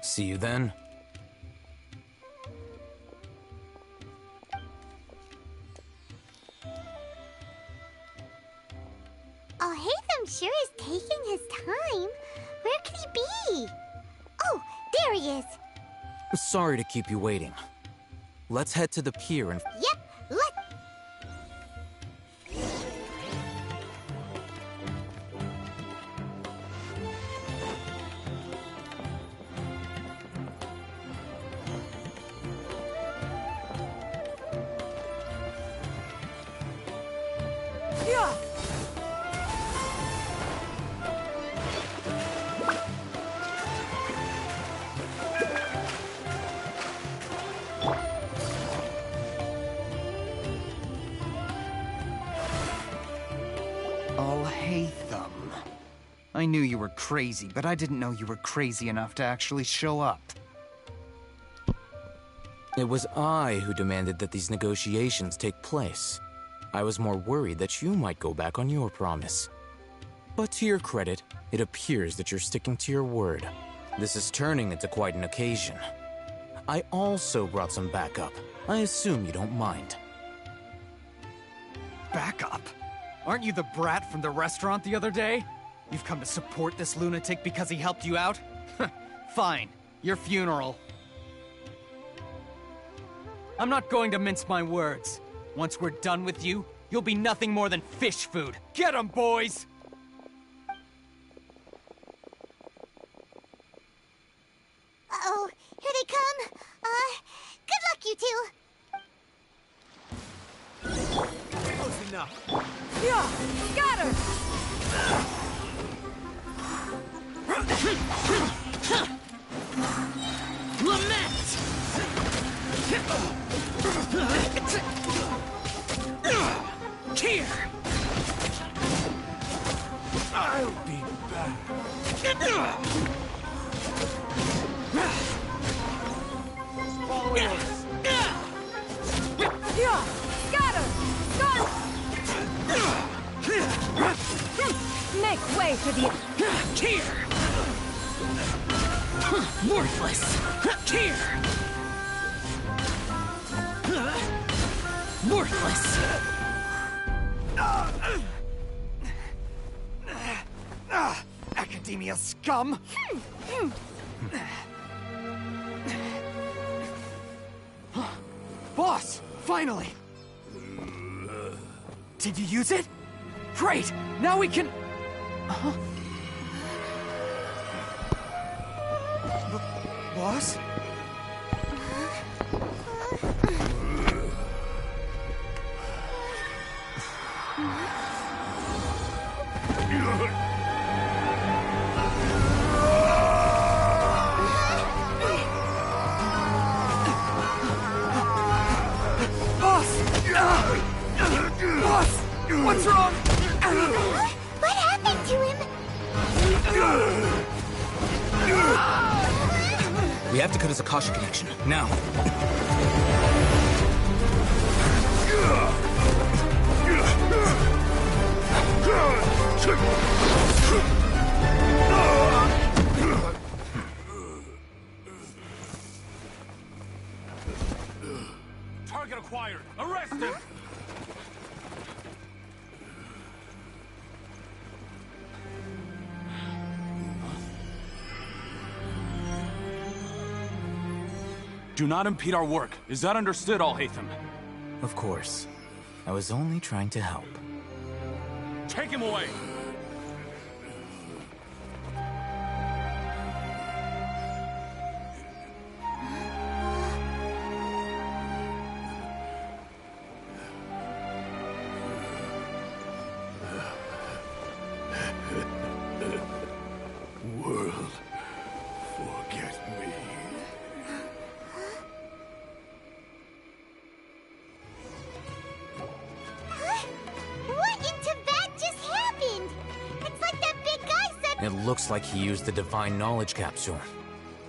See you then. Oh, Hatham sure is taking his time. Where could he be? Oh, there he is. Sorry to keep you waiting. Let's head to the pier and... Yep, let... Yeah. Oh, Hatham. I knew you were crazy, but I didn't know you were crazy enough to actually show up. It was I who demanded that these negotiations take place. I was more worried that you might go back on your promise. But to your credit, it appears that you're sticking to your word. This is turning into quite an occasion. I also brought some backup. I assume you don't mind. Backup? Aren't you the brat from the restaurant the other day? You've come to support this lunatic because he helped you out? Fine. Your funeral. I'm not going to mince my words. Once we're done with you, you'll be nothing more than fish food. Get 'em, boys! Uh-oh, here they come. Good luck, you two. Close enough. Yeah, got her. Lament! Here! I'll be back. Yeah, got her. Got her. Make way for the... Here! Worthless! Here! Worthless! Academia scum! Boss! Finally! Did you use it? Great! Now we can... Boss? Boss! What's wrong? What happened to him? We have to cut his Akasha connection, now. Target acquired. Arrest him. Do not impede our work. Is that understood, Al-Haytham? Of course. I was only trying to help. Take him away! World, forget me. What in Tibet just happened? It's like that big guy said... It looks like he used the Divine Knowledge Capsule.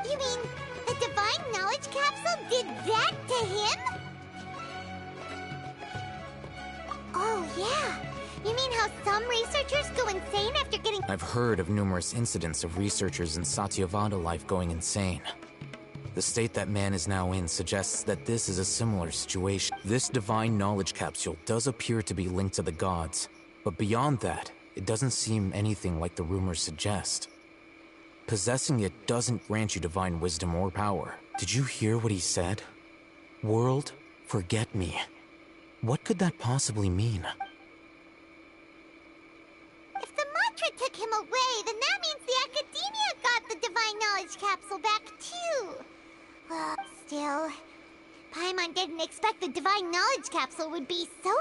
You mean the Divine Knowledge Capsule did that to him? Oh, yeah. You mean how some some researchers go insane after getting... I've heard of numerous incidents of researchers in Satyavada life going insane. The state that man is now in suggests that this is a similar situation. This divine knowledge capsule does appear to be linked to the gods, but beyond that, it doesn't seem anything like the rumors suggest. Possessing it doesn't grant you divine wisdom or power. Did you hear what he said? World, forget me. What could that possibly mean? If the mantra took him away, then that means the Academia got the divine knowledge capsule back too. Well, still, Paimon didn't expect the divine knowledge capsule would be so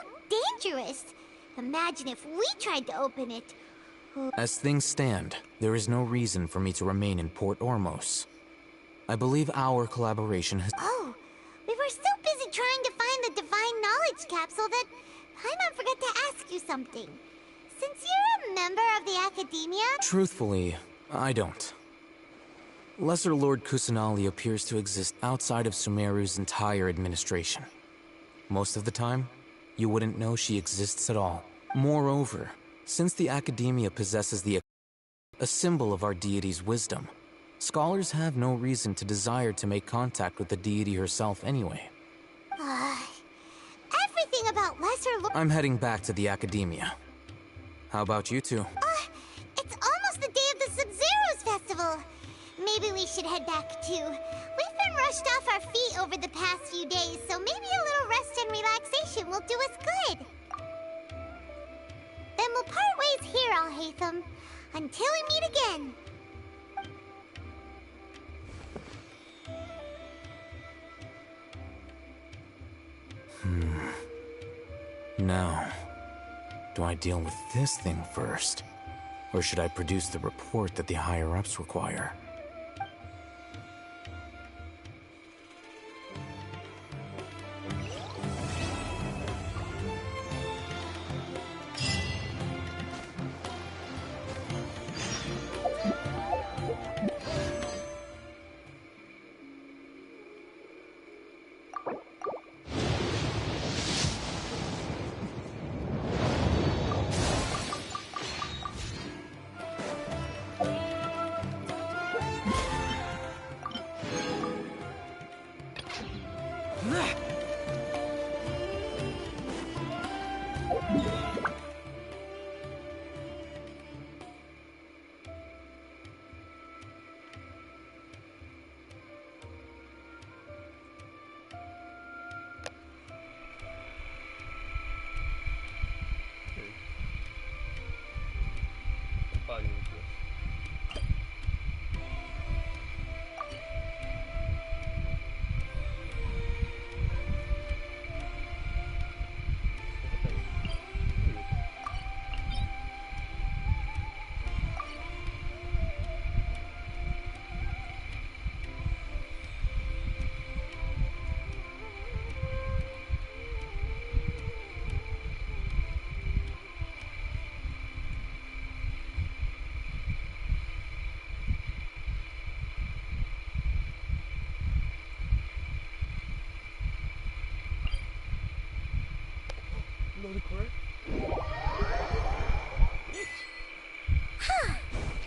dangerous. Imagine if we tried to open it. As things stand, there is no reason for me to remain in Port Ormos. I believe our collaboration has... Oh, we were so busy trying to find the divine knowledge capsule that Paimon forgot to ask you something. Since you're a member of the Academia... Truthfully, I don't. Lesser Lord Kusanali appears to exist outside of Sumeru's entire administration. Most of the time, you wouldn't know she exists at all. Moreover, since the Academia possesses a symbol of our deity's wisdom, scholars have no reason to desire to make contact with the deity herself anyway. Everything about Lesser Lord... I'm heading back to the Academia. How about you two? It's almost the day of the Sub-Zeros festival. Maybe we should head back too. We've been rushed off our feet over the past few days, so maybe a little rest and relaxation will do us good. Then we'll part ways here, Alhaitham, until we meet again. Now, do I deal with this thing first? Or should I produce the report that the higher-ups require?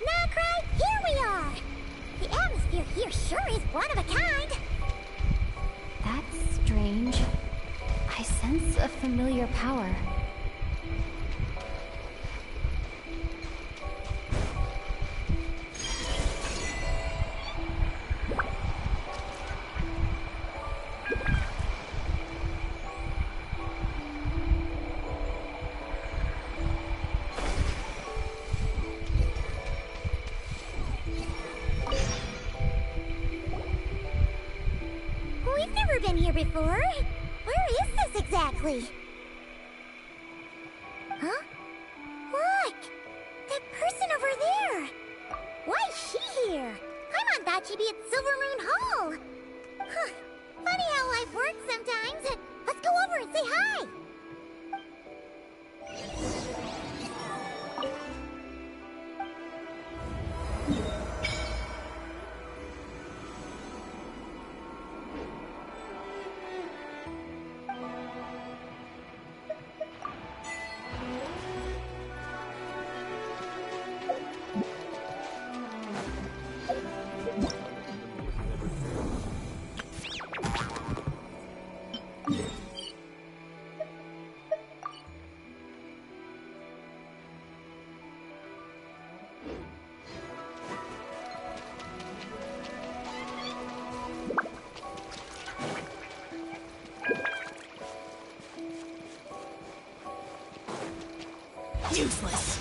Nagrai, here we are! The atmosphere here sure is one of a kind! That's strange. I sense a familiar power. We've never been here before. Where is this exactly? Huh? Look! That person over there! Why is she here? Paimon thought she'd be at Silvermoon Hall! Huh. Funny how life works sometimes. Let's go over and say hi! Useless.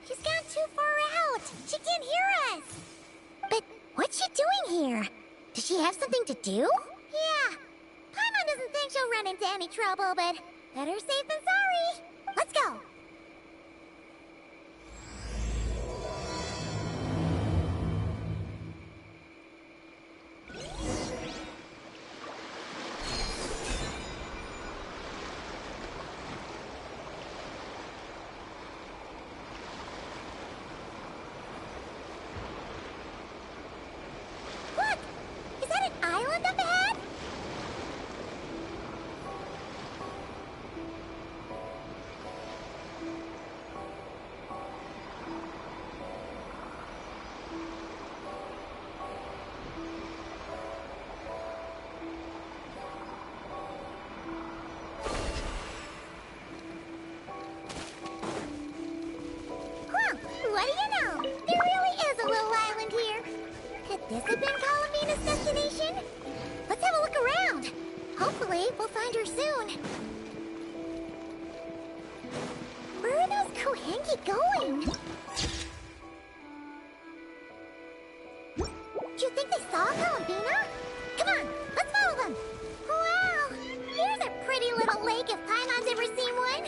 She's gone too far out. She can't hear us. But what's she doing here? Does she have something to do? Yeah. Paimon doesn't think she'll run into any trouble, but better safe than sorry. Let's go. Look! Is that an island up ahead? Huh, what do you know? There really is a little island here. Could this have been Columbina's destination? Let's have a look around. Hopefully, we'll find her soon. Where are those Kohenki going? Do you think they saw Columbina? Come on, let's follow them. Wow, here's a pretty little lake if Paimon's ever seen one.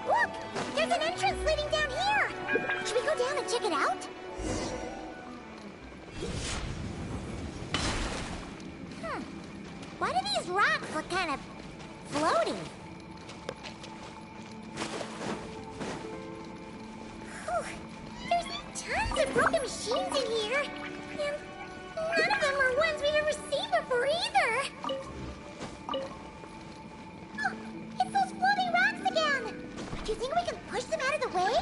Look! There's an entrance leading down here! Should we go down and check it out? Why do these rocks look kind of floaty? Whew. There's tons of broken machines in here. And none of them are ones we've ever seen before either. Oh, it's those floating rocks again! Do you think we can push them out of the way?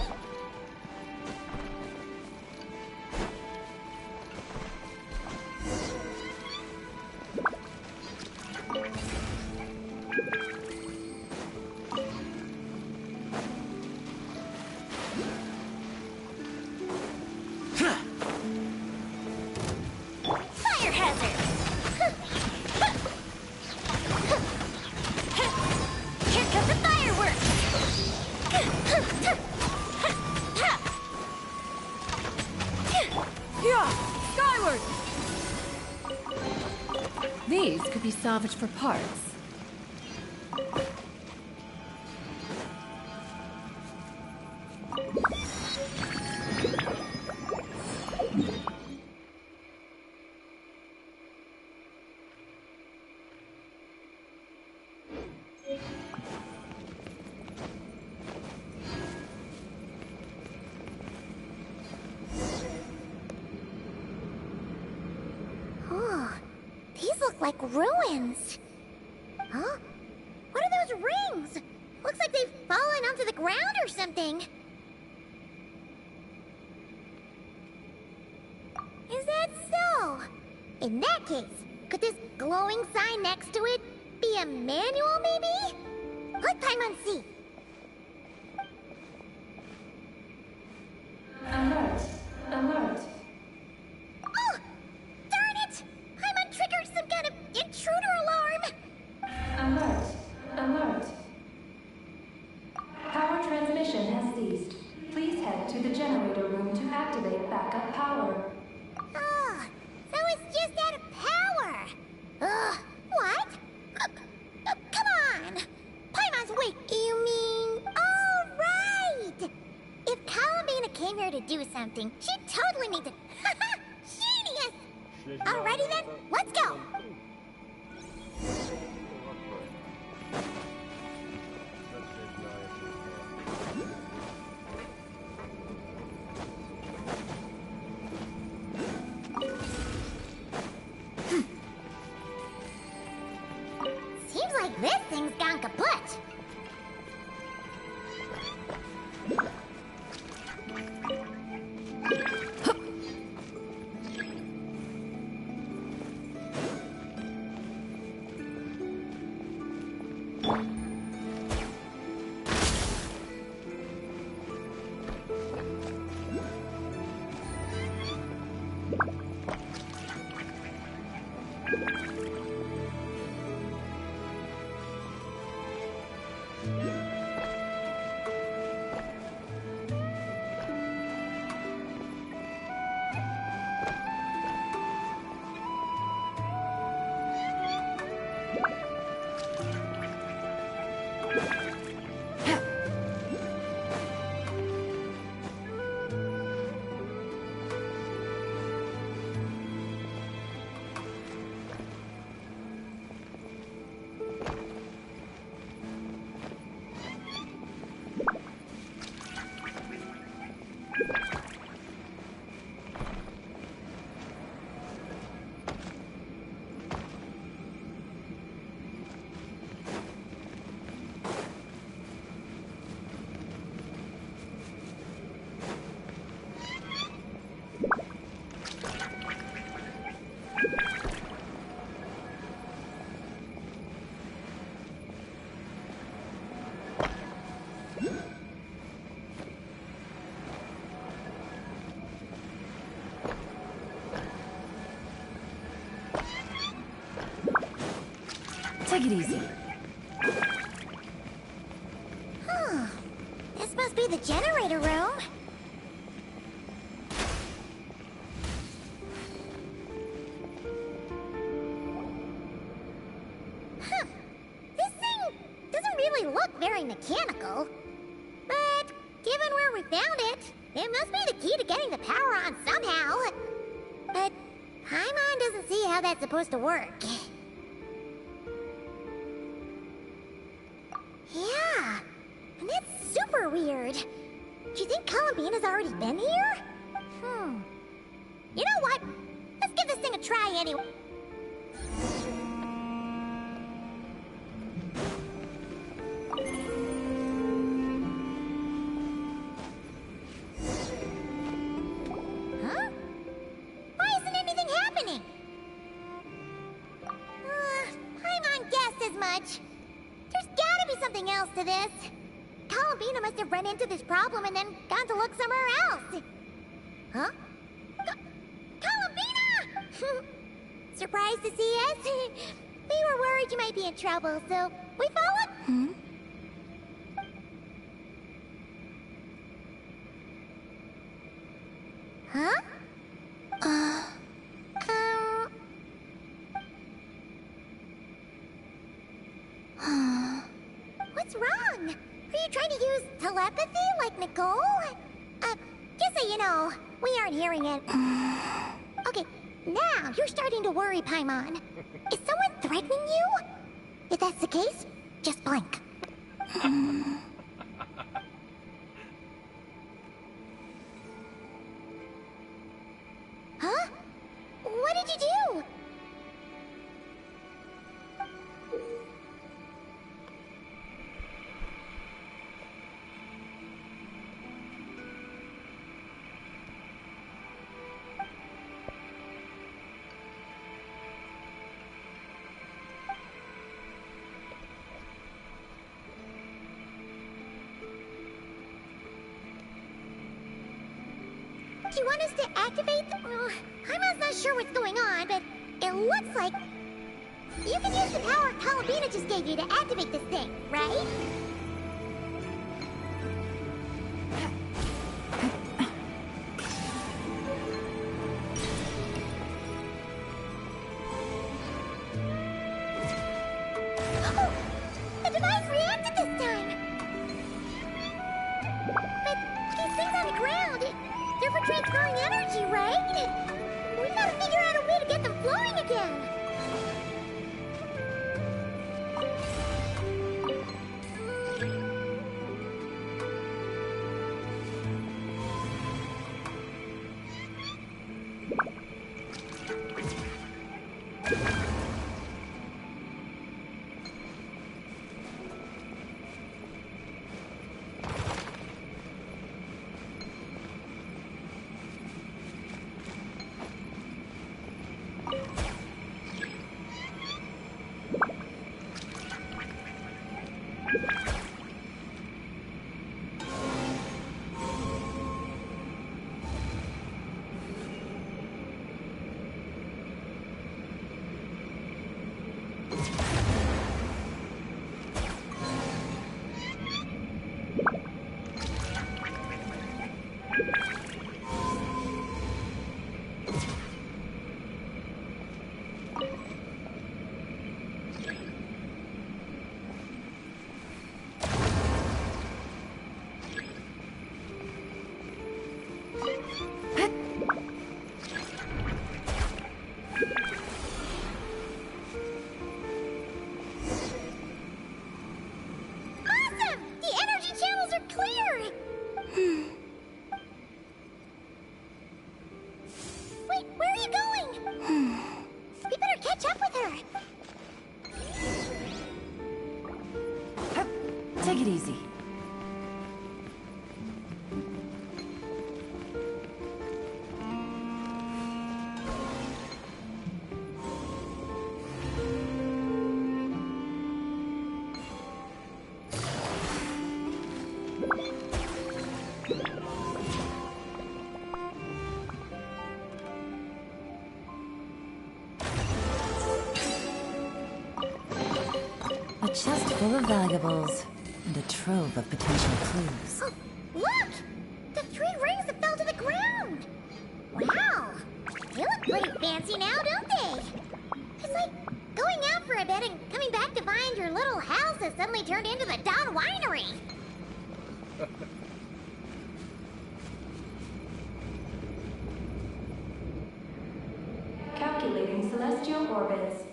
Fire hazard! Here comes the fireworks! Yeah! Skyward! These could be salvaged for parts. Oh, these look like ruins. Huh? What are those rings? Looks like they've fallen onto the ground or something. Is that so? In that case, could this glowing sign next to it be a manual, maybe? Let Paimon see. Alert! Alert! Oh! Darn it! Paimon triggered some kind of intruder alarm! Alert! Alert! Power transmission has ceased. Please head to the generator room to activate backup power. Oh, so it's just out of power. Ugh, what? Come on! Paimon's weak. You mean... Oh, right! If Columbina came here to do something, she'd totally need to... Genius! Alrighty then, let's go! Seems like this thing's Take it easy. Huh. This must be the generator room. Huh. This thing doesn't really look very mechanical. But given where we found it, it must be the key to getting the power on somehow. But Paimon doesn't see how that's supposed to work. Yeah, and that's super weird. Do you think Columbina's already been here? You know what? Let's give this thing a try anyway. Huh? Why isn't anything happening? Paimon guessed as much. There's gotta be something else to this. Columbina must have run into this problem and then gone to look somewhere else. Huh? Columbina! Surprised to see us? We were worried you might be in trouble, so we followed. Huh? What's wrong? Are you trying to use telepathy like Nicole? Just so you know, we aren't hearing it. Okay, now you're starting to worry, Paimon. Is someone threatening you? If that's the case, just blink. Huh? What did you do? Do you want us to activate the... I'm not sure what's going on, but it looks like... You can use the power Columbina just gave you to activate this thing, right? Oh! The device reacted this time! But these things on the ground... They're for transferring energy, right? We gotta figure out a way to get them flowing again. Take it easy. A chest full of valuables and a trove of potential clues. Oh, look! The 3 rings that fell to the ground! Wow! They look pretty fancy now, don't they? It's like going out for a bit and coming back to find your little house has suddenly turned into the Dawn Winery. Calculating celestial orbits.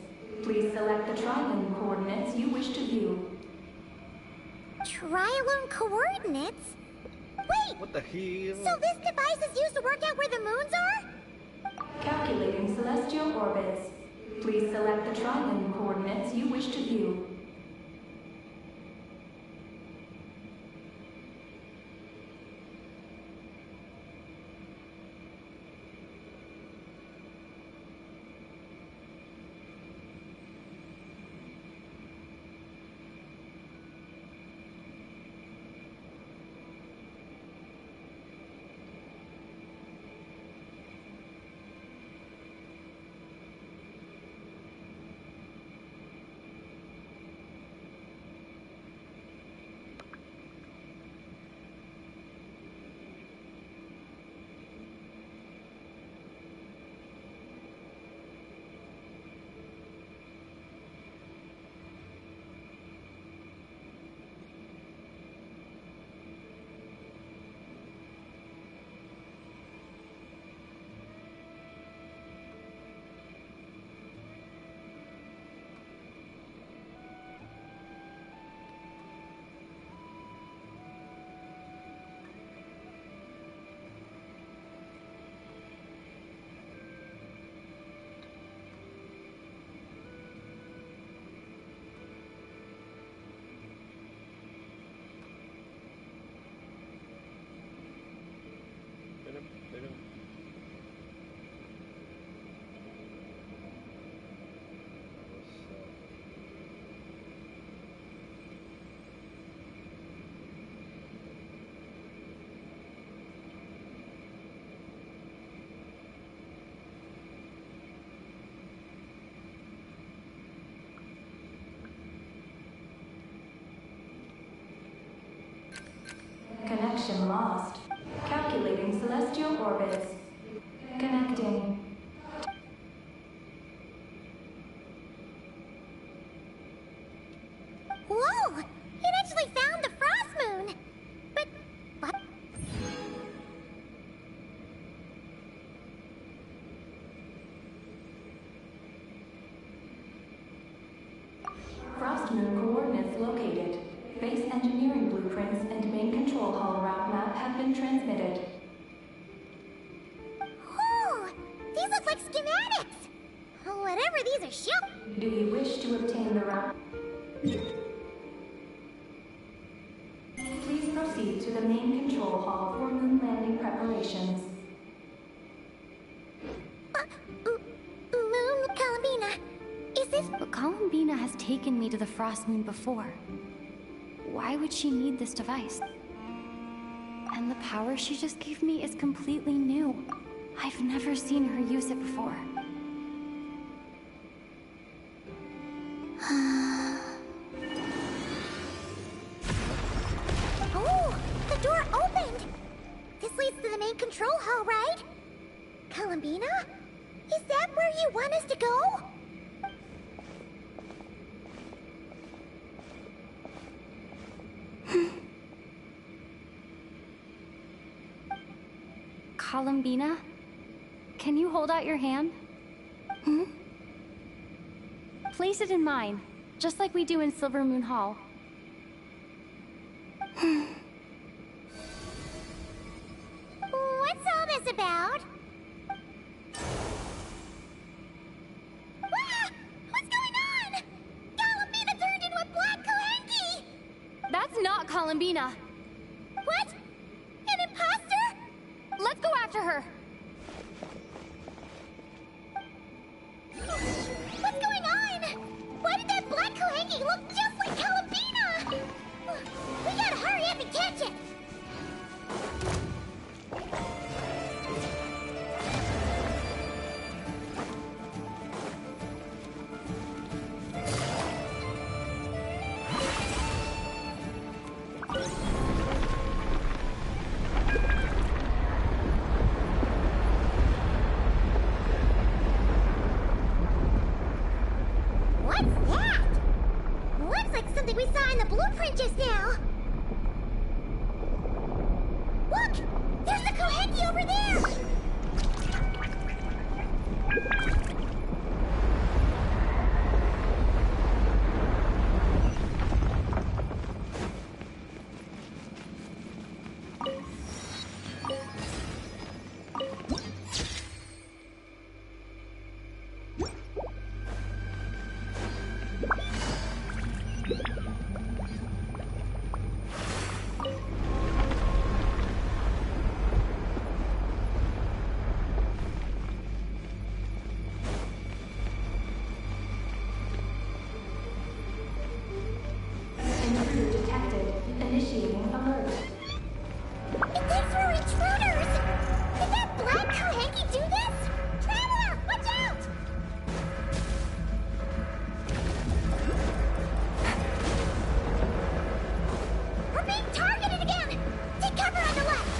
Please select the trilane coordinates you wish to view. Trilane coordinates? Wait! What the hell? So this device is used to work out where the moons are? Calculating celestial orbits. Please select the trilane coordinates you wish to view. Connection lost. Calculating celestial orbits. Connecting. Whoa! It actually found the frost moon! But what? Frost moon coordinates located. Base engineering blueprints and main control hall route map have been transmitted. Oh! These look like schematics! Whatever these are showing. Do you wish to obtain the route? Please proceed to the main control hall for moon landing preparations. Moon Columbina, is this... Columbina has taken me to the Frost Moon before. Why would she need this device? And the power she just gave me is completely new. I've never seen her use it before. Oh! The door opened! This leads to the main control hall, right? Columbina? Is that where you want us to go? Columbina? Can you hold out your hand? Place it in mine, just like we do in Silver Moon Hall. What's all this about? Ah! What's going on? Columbina turned into a black Kohenki! That's not Columbina! What? An imposter? Let's go after her! What's going on? Why did that black Kohenki look just like Columbina? We gotta hurry up and catch it! blueprint just now. Look! There's the Koheki over there! Intruder detected. Initiating alert. It thinks we're intruders! Did that black Koheki do this? Traveler, watch out! We're being targeted again! Take cover on the left!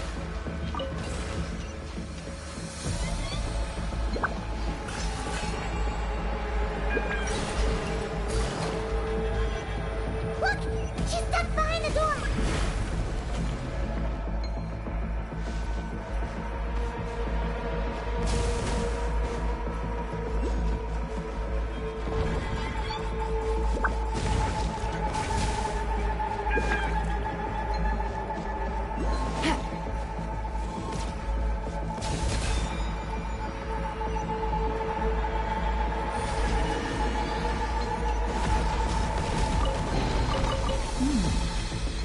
Look! She's stuck behind the door!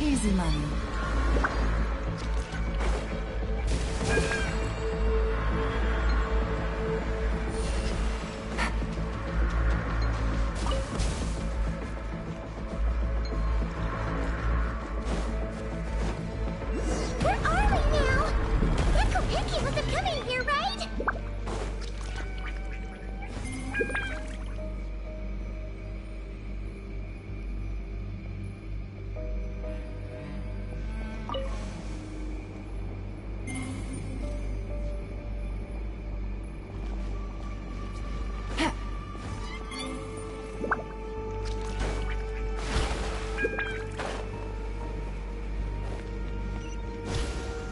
Easy money. Where are we now? That Koheki wasn't coming here, right?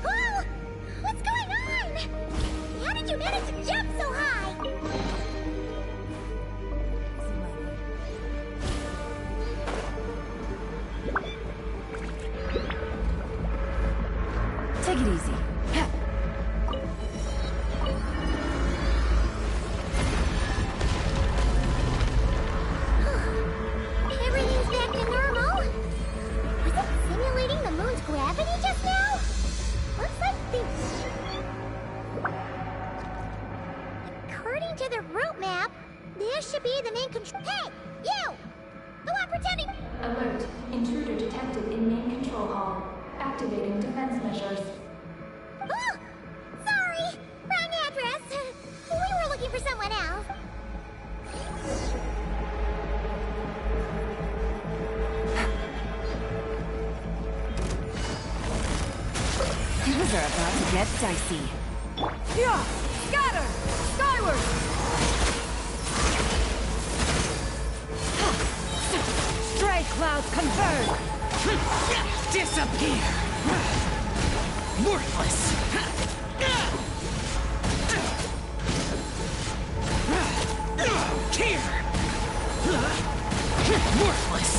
Whoa! What's going on? How did you manage to jump so high? Take it easy. Everything's back to normal. Was it simulating the moon's gravity just now? Looks like the... According to the route map, this should be the main control... Hey! You! The one pretending... Alert. Intruder detected in main control hall. Activating defense measures. Oh! Sorry! Wrong address. We were looking for someone else. Things are about to get dicey. Yeah! Scatter! Skyward! Stray clouds converge! Disappear! Worthless! Here! Worthless!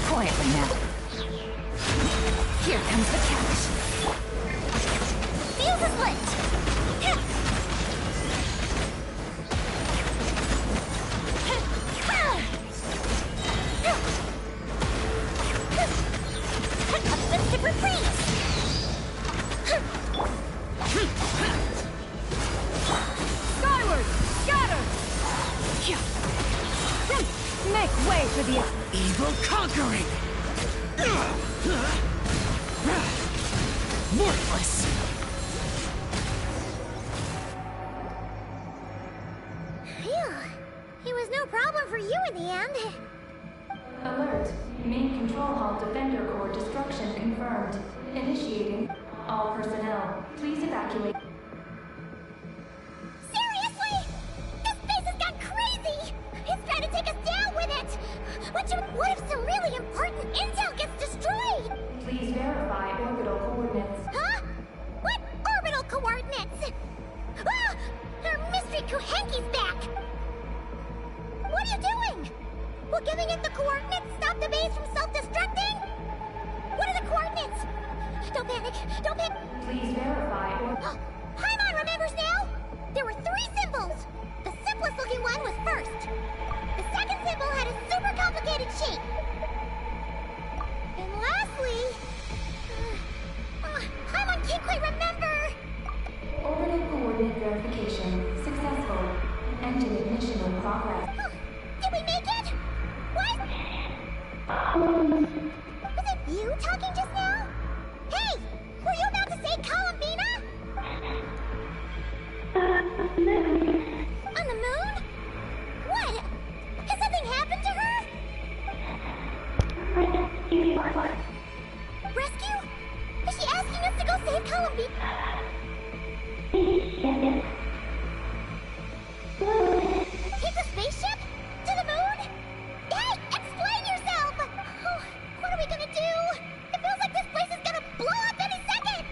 Quietly now. Here comes the catch. Fuse is lit! Let's get freeze! Skyward! Scatter! Make way for the Evil conquering! Worthless! Phew. It was no problem for you in the end. Alert. Main control hall defender core destruction confirmed. Initiating. All personnel, please evacuate. Seriously? This base is giving it the coordinates stop the base from self-destructing? What are the coordinates? Don't panic. Don't panic. Please verify or... Paimon remembers now! There were 3 symbols. The simplest looking one was first. The second symbol had a super complicated shape. And lastly... Paimon can't quite remember! Orbital coordinate verification successful. Engine ignition in progress. Did we make it? What? Was it you talking just now? Hey! Were you about to say Columbina? On the moon? What? Has something happened to her? Rescue? Is she asking us to go save Columbina? Take the spaceship? To the moon? Hey, explain yourself! Oh, what are we gonna do? It feels like this place is gonna blow up any second!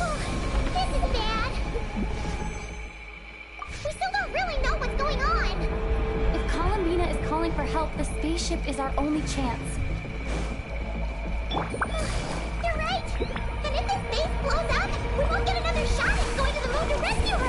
Oh, this is bad. We still don't really know what's going on. If Columbina is calling for help, the spaceship is our only chance. You're right! And if this base blows up, we won't get another shot at going to the moon to rescue her!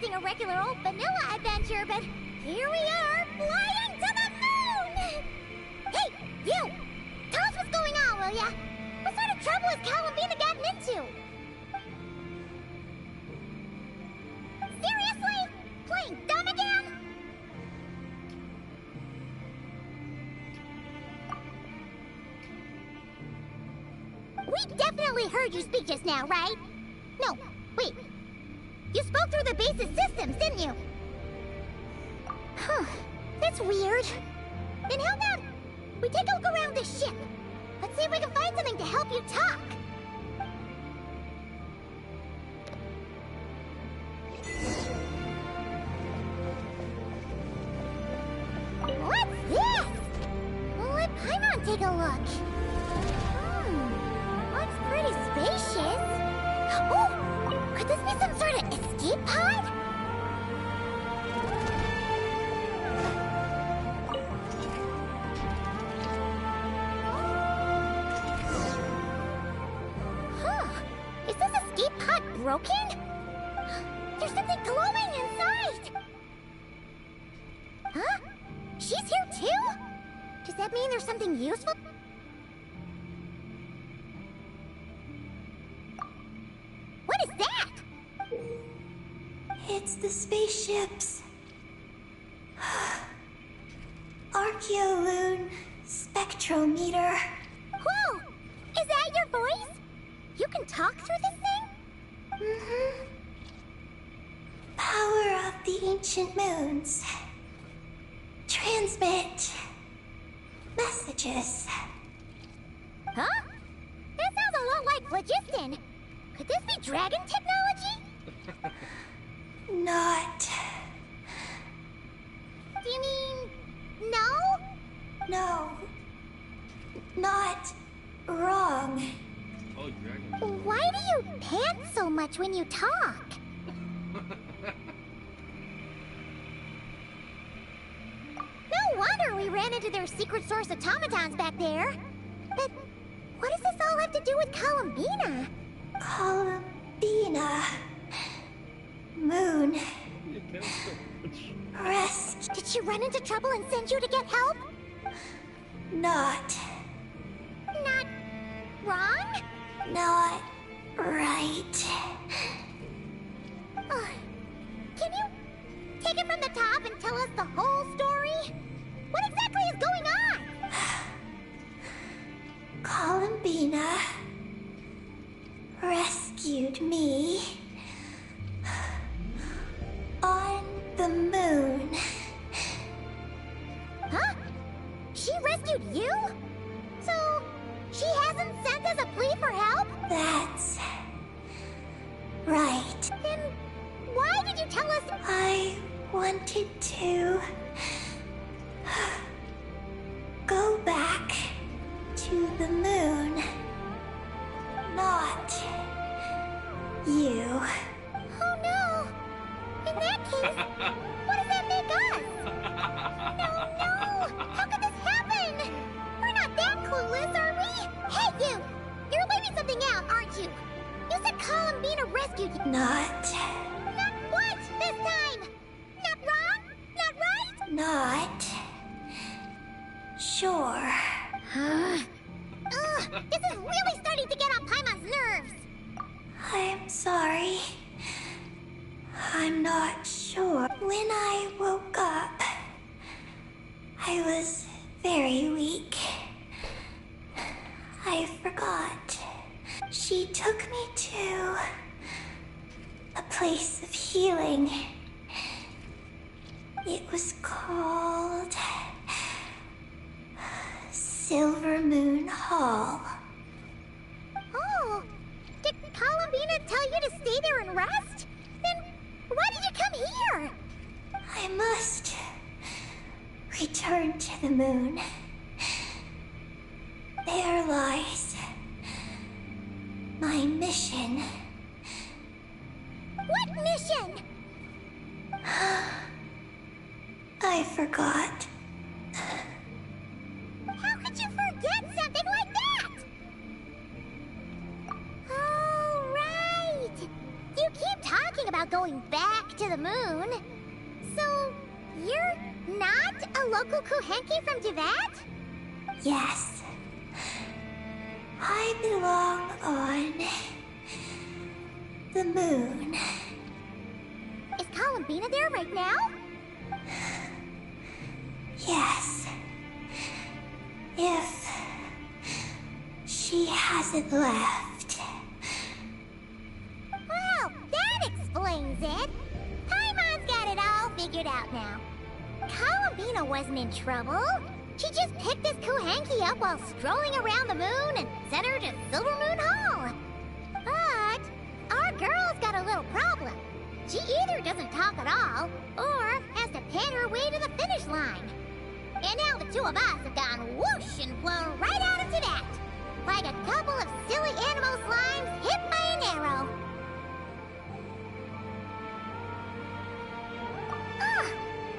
A regular old vanilla adventure, but here we are, flying to the moon! Hey, you! Tell us what's going on, will ya? What sort of trouble has Columbina gotten into? Seriously? Playing dumb again? We definitely heard you speak just now, right? No, wait. You spoke through the base's systems, didn't you? Huh. That's weird. Then how about we take a look around the ship? Let's see if we can find something to help you talk. What's this? Let Paimon take a look. Looks pretty spacious. Oh! Could this be some sort of escape pod? Huh. Is this escape pod broken? There's something glowing inside! Huh? She's here too? Does that mean there's something useful? What is that? It's the spaceship's Archeoloon spectrometer. Whoa! Is that your voice? You can talk through this thing? Mm-hmm. Power of the ancient moons. transmit messages. Huh? That sounds a lot like phlogiston. Could this be dragon technology? Not. Do you mean no? No. Not wrong. Why do you pant so much when you talk? No wonder we ran into their secret source automatons back there. But what does this all have to do with Columbina? Columbina. Moon. Rest. Did she run into trouble and send you to get help? Not. Not wrong? Not right. Can you take it from the top and tell us the whole story? What exactly is going on? Columbina rescued me on the moon. Huh? She rescued you? So, she hasn't sent us a plea for help? That's right. Then why did you tell us? I wanted to go back to the moon. Not you. Oh no! In that case, what does that make us? No! How could this happen? We're not that clueless, are we? Hey, you! You're leaving something out, aren't you? You said Columbina rescued you. Not. Not what this time? Not wrong? Not right? Not. Sure. This is really starting to get on Paimon's nerves. I'm sorry. I'm not sure. When I woke up, I was very weak. I forgot. She took me to a place of healing. It was called Silver Moon Hall. Oh, did Columbina tell you to stay there and rest? Then why did you come here? I must return to the moon. There lies my mission. What mission? I forgot. How could you forget something like that? Oh, right. You keep talking about going back to the moon. So, you're not a local Kuhenki from Tivat? Yes. I belong on the moon. Is Columbina there right now? Yes. If she hasn't left. Well, that explains it. Paimon's got it all figured out now. Columbina wasn't in trouble. She just picked this Kuhenki up while strolling around the moon and sent her to Silver Moon Hall. But our girl's got a little problem. She either doesn't talk at all, or has to pant her way to the finish line. And now the two of us have gone whoosh and flown right out of Tivat, like a couple of silly animal slimes hit by an arrow.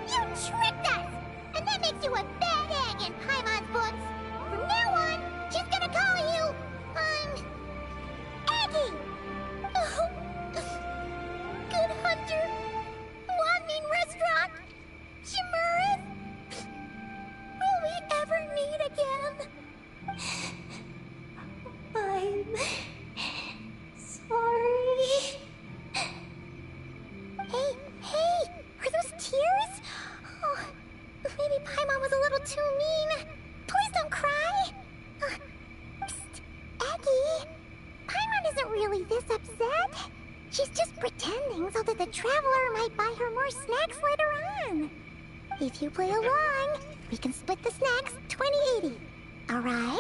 You tricked us! And that makes you a bad egg in Paimon's books. From now on, she's gonna call you, Aggie! Oh. Good hunter. Wanmin restaurant. Shimurith. Will we ever meet again? I'm sorry. Hey, are those tears? Oh, maybe Paimon was a little too mean. Please don't cry. Psst, Aggie. Paimon isn't really this upset. She's just pretending so that the Traveler might buy her more snacks later on. If you play along, we can split the snacks 20-80. Alright?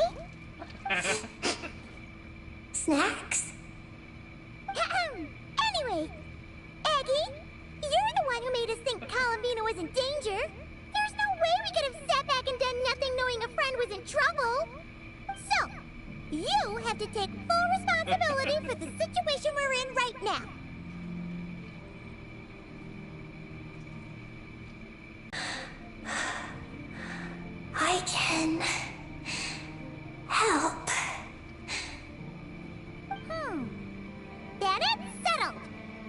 Snacks? Anyway, Aggie, you're the one who made us think Columbina was in danger. There's no way we could have sat back and done nothing knowing a friend was in trouble. So, you have to take full responsibility for the situation we're in right now. I can help. Then it's settled.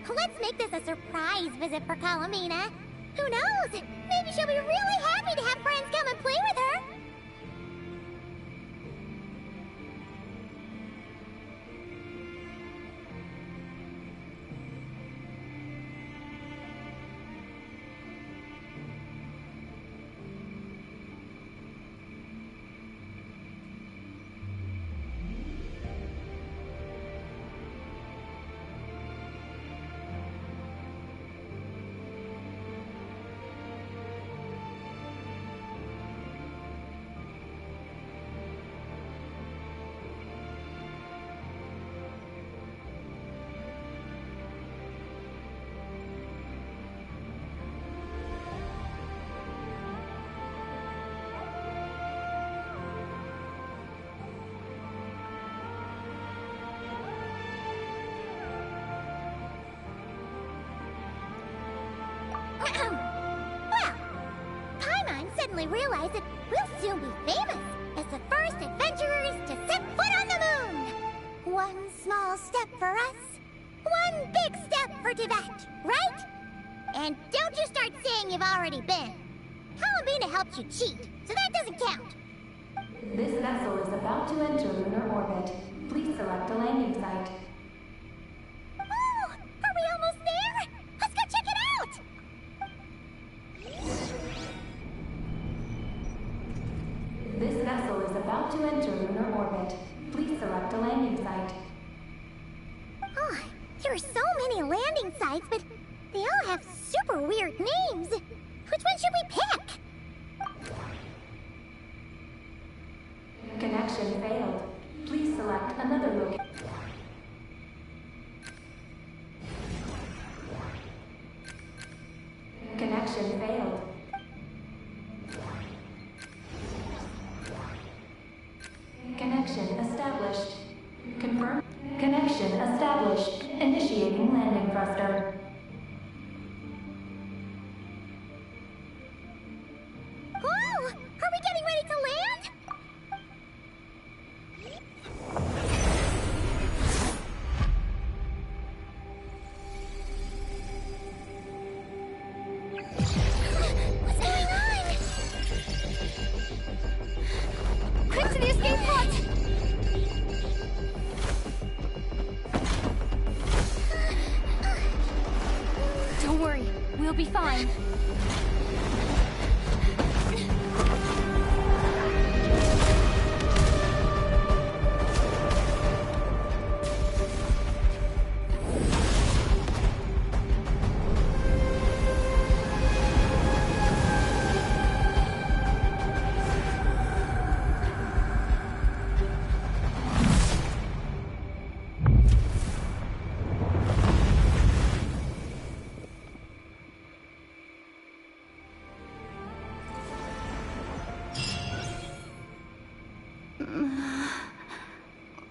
Let's make this a surprise visit for Columbina. Who knows? Maybe she'll be really happy to have friends come and play with her. Well, Paimon suddenly realized that we'll soon be famous as the first adventurers to set foot on the moon. One small step for us, one big step for Tibet, right? And don't you start saying you've already been. Columbina helped you cheat, so that doesn't count. This vessel is about to enter lunar orbit. Please select a landing site. Oh, are we almost there? Let's go check it out! This vessel is about to enter lunar orbit. Please select a landing site. Oh, there are so many landing sites, but they all have super weird names. Which one should we pick? Connection failed. Please select another location. Connection failed. Connection established. Confirm. Connection established. Initiating landing thruster. Whoa! Are we getting ready to land? What's going on? Quick to the escape pods! Don't worry, we'll be fine.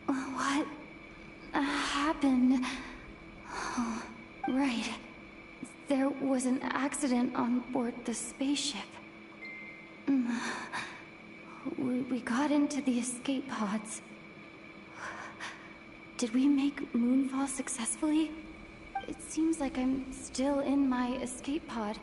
What happened? Oh, right. There was an accident on board the spaceship. We got into the escape pods. Did we make moonfall successfully? It seems like I'm still in my escape pod.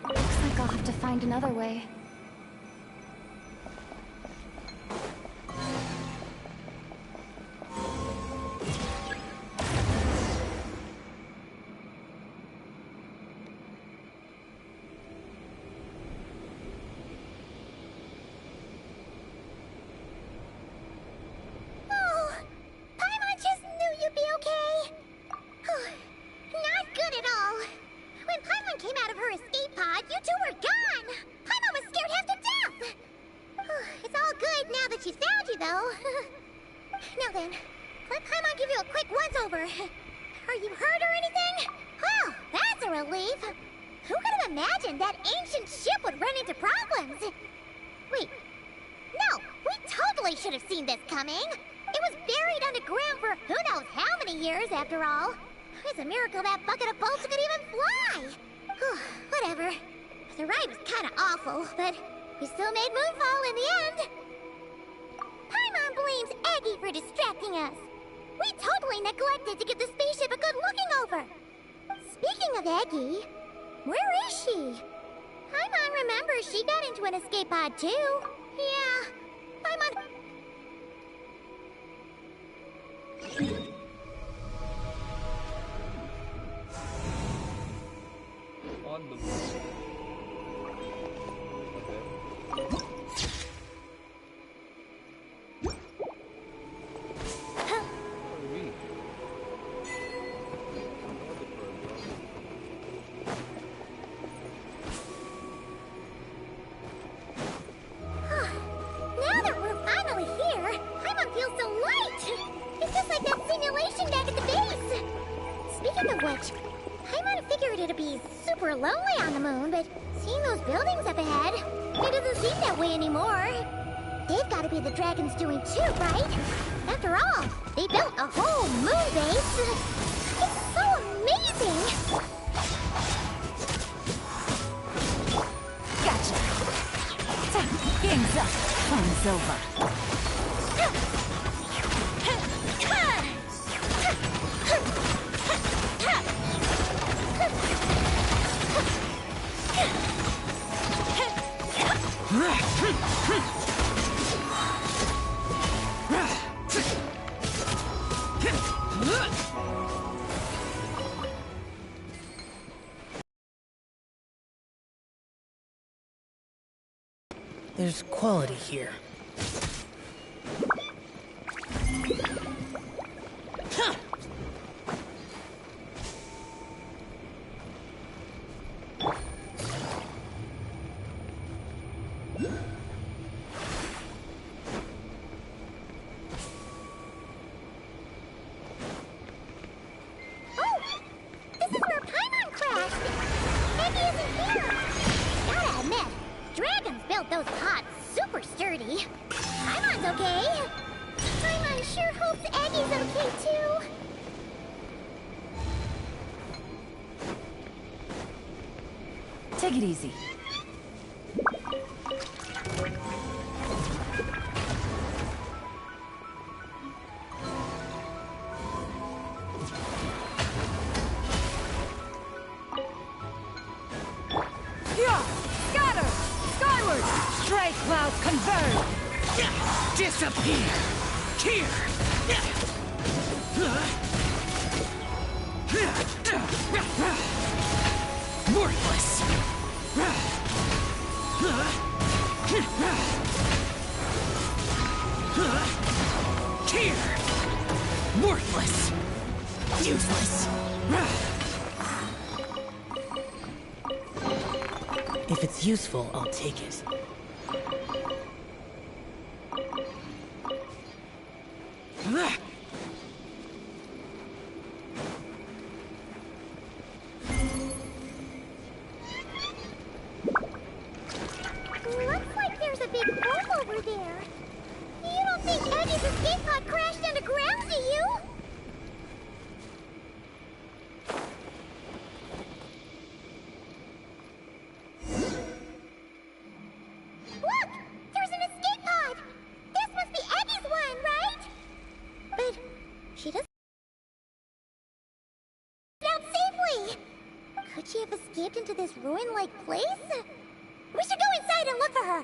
Looks like I'll have to find another way. her escape pod, you two were gone! Paimon was scared half to death! It's all good now that she's found you, though. Now then, let Paimon give you a quick once-over. Are you hurt or anything? Well, that's a relief. Who could have imagined that ancient ship would run into problems? Wait, no, we totally should have seen this coming. It was buried underground for who knows how many years, after all. It's a miracle that bucket of bolts could even fly. Whatever. The ride was kind of awful, but we still made Moonfall in the end. Paimon blames Aggie for distracting us. We totally neglected to give the spaceship a good looking over. Speaking of Aggie, where is she? Paimon remembers she got into an escape pod too. Yeah, Paimon... On the move. Now that we're finally here, Paimon feels so light! It's just like that simulation back at the base! Speaking of which, Paimon figured it'd be super lonely on the moon, but seeing those buildings up ahead, it doesn't seem that way anymore. They've got to be the dragon's doing too, right? After all, they built a whole moon base. It's so amazing! Gotcha. Game's up. Fun's over. There's quality here. Those pods super sturdy. Paimon's okay. Paimon sure hopes Aggie's okay too. Take it easy. Stray clouds converge! Disappear! Here! Worthless! Here! Worthless! Useless! If it's useful, I'll take it. Looks like there's a big hole over there. You don't think Aggie's escape pod crashed underground, do you? Look! There's an escape pod! This must be Aggie's one, right? But she doesn't get out safely! Could she have escaped into this ruin-like place? We should go inside and look for her!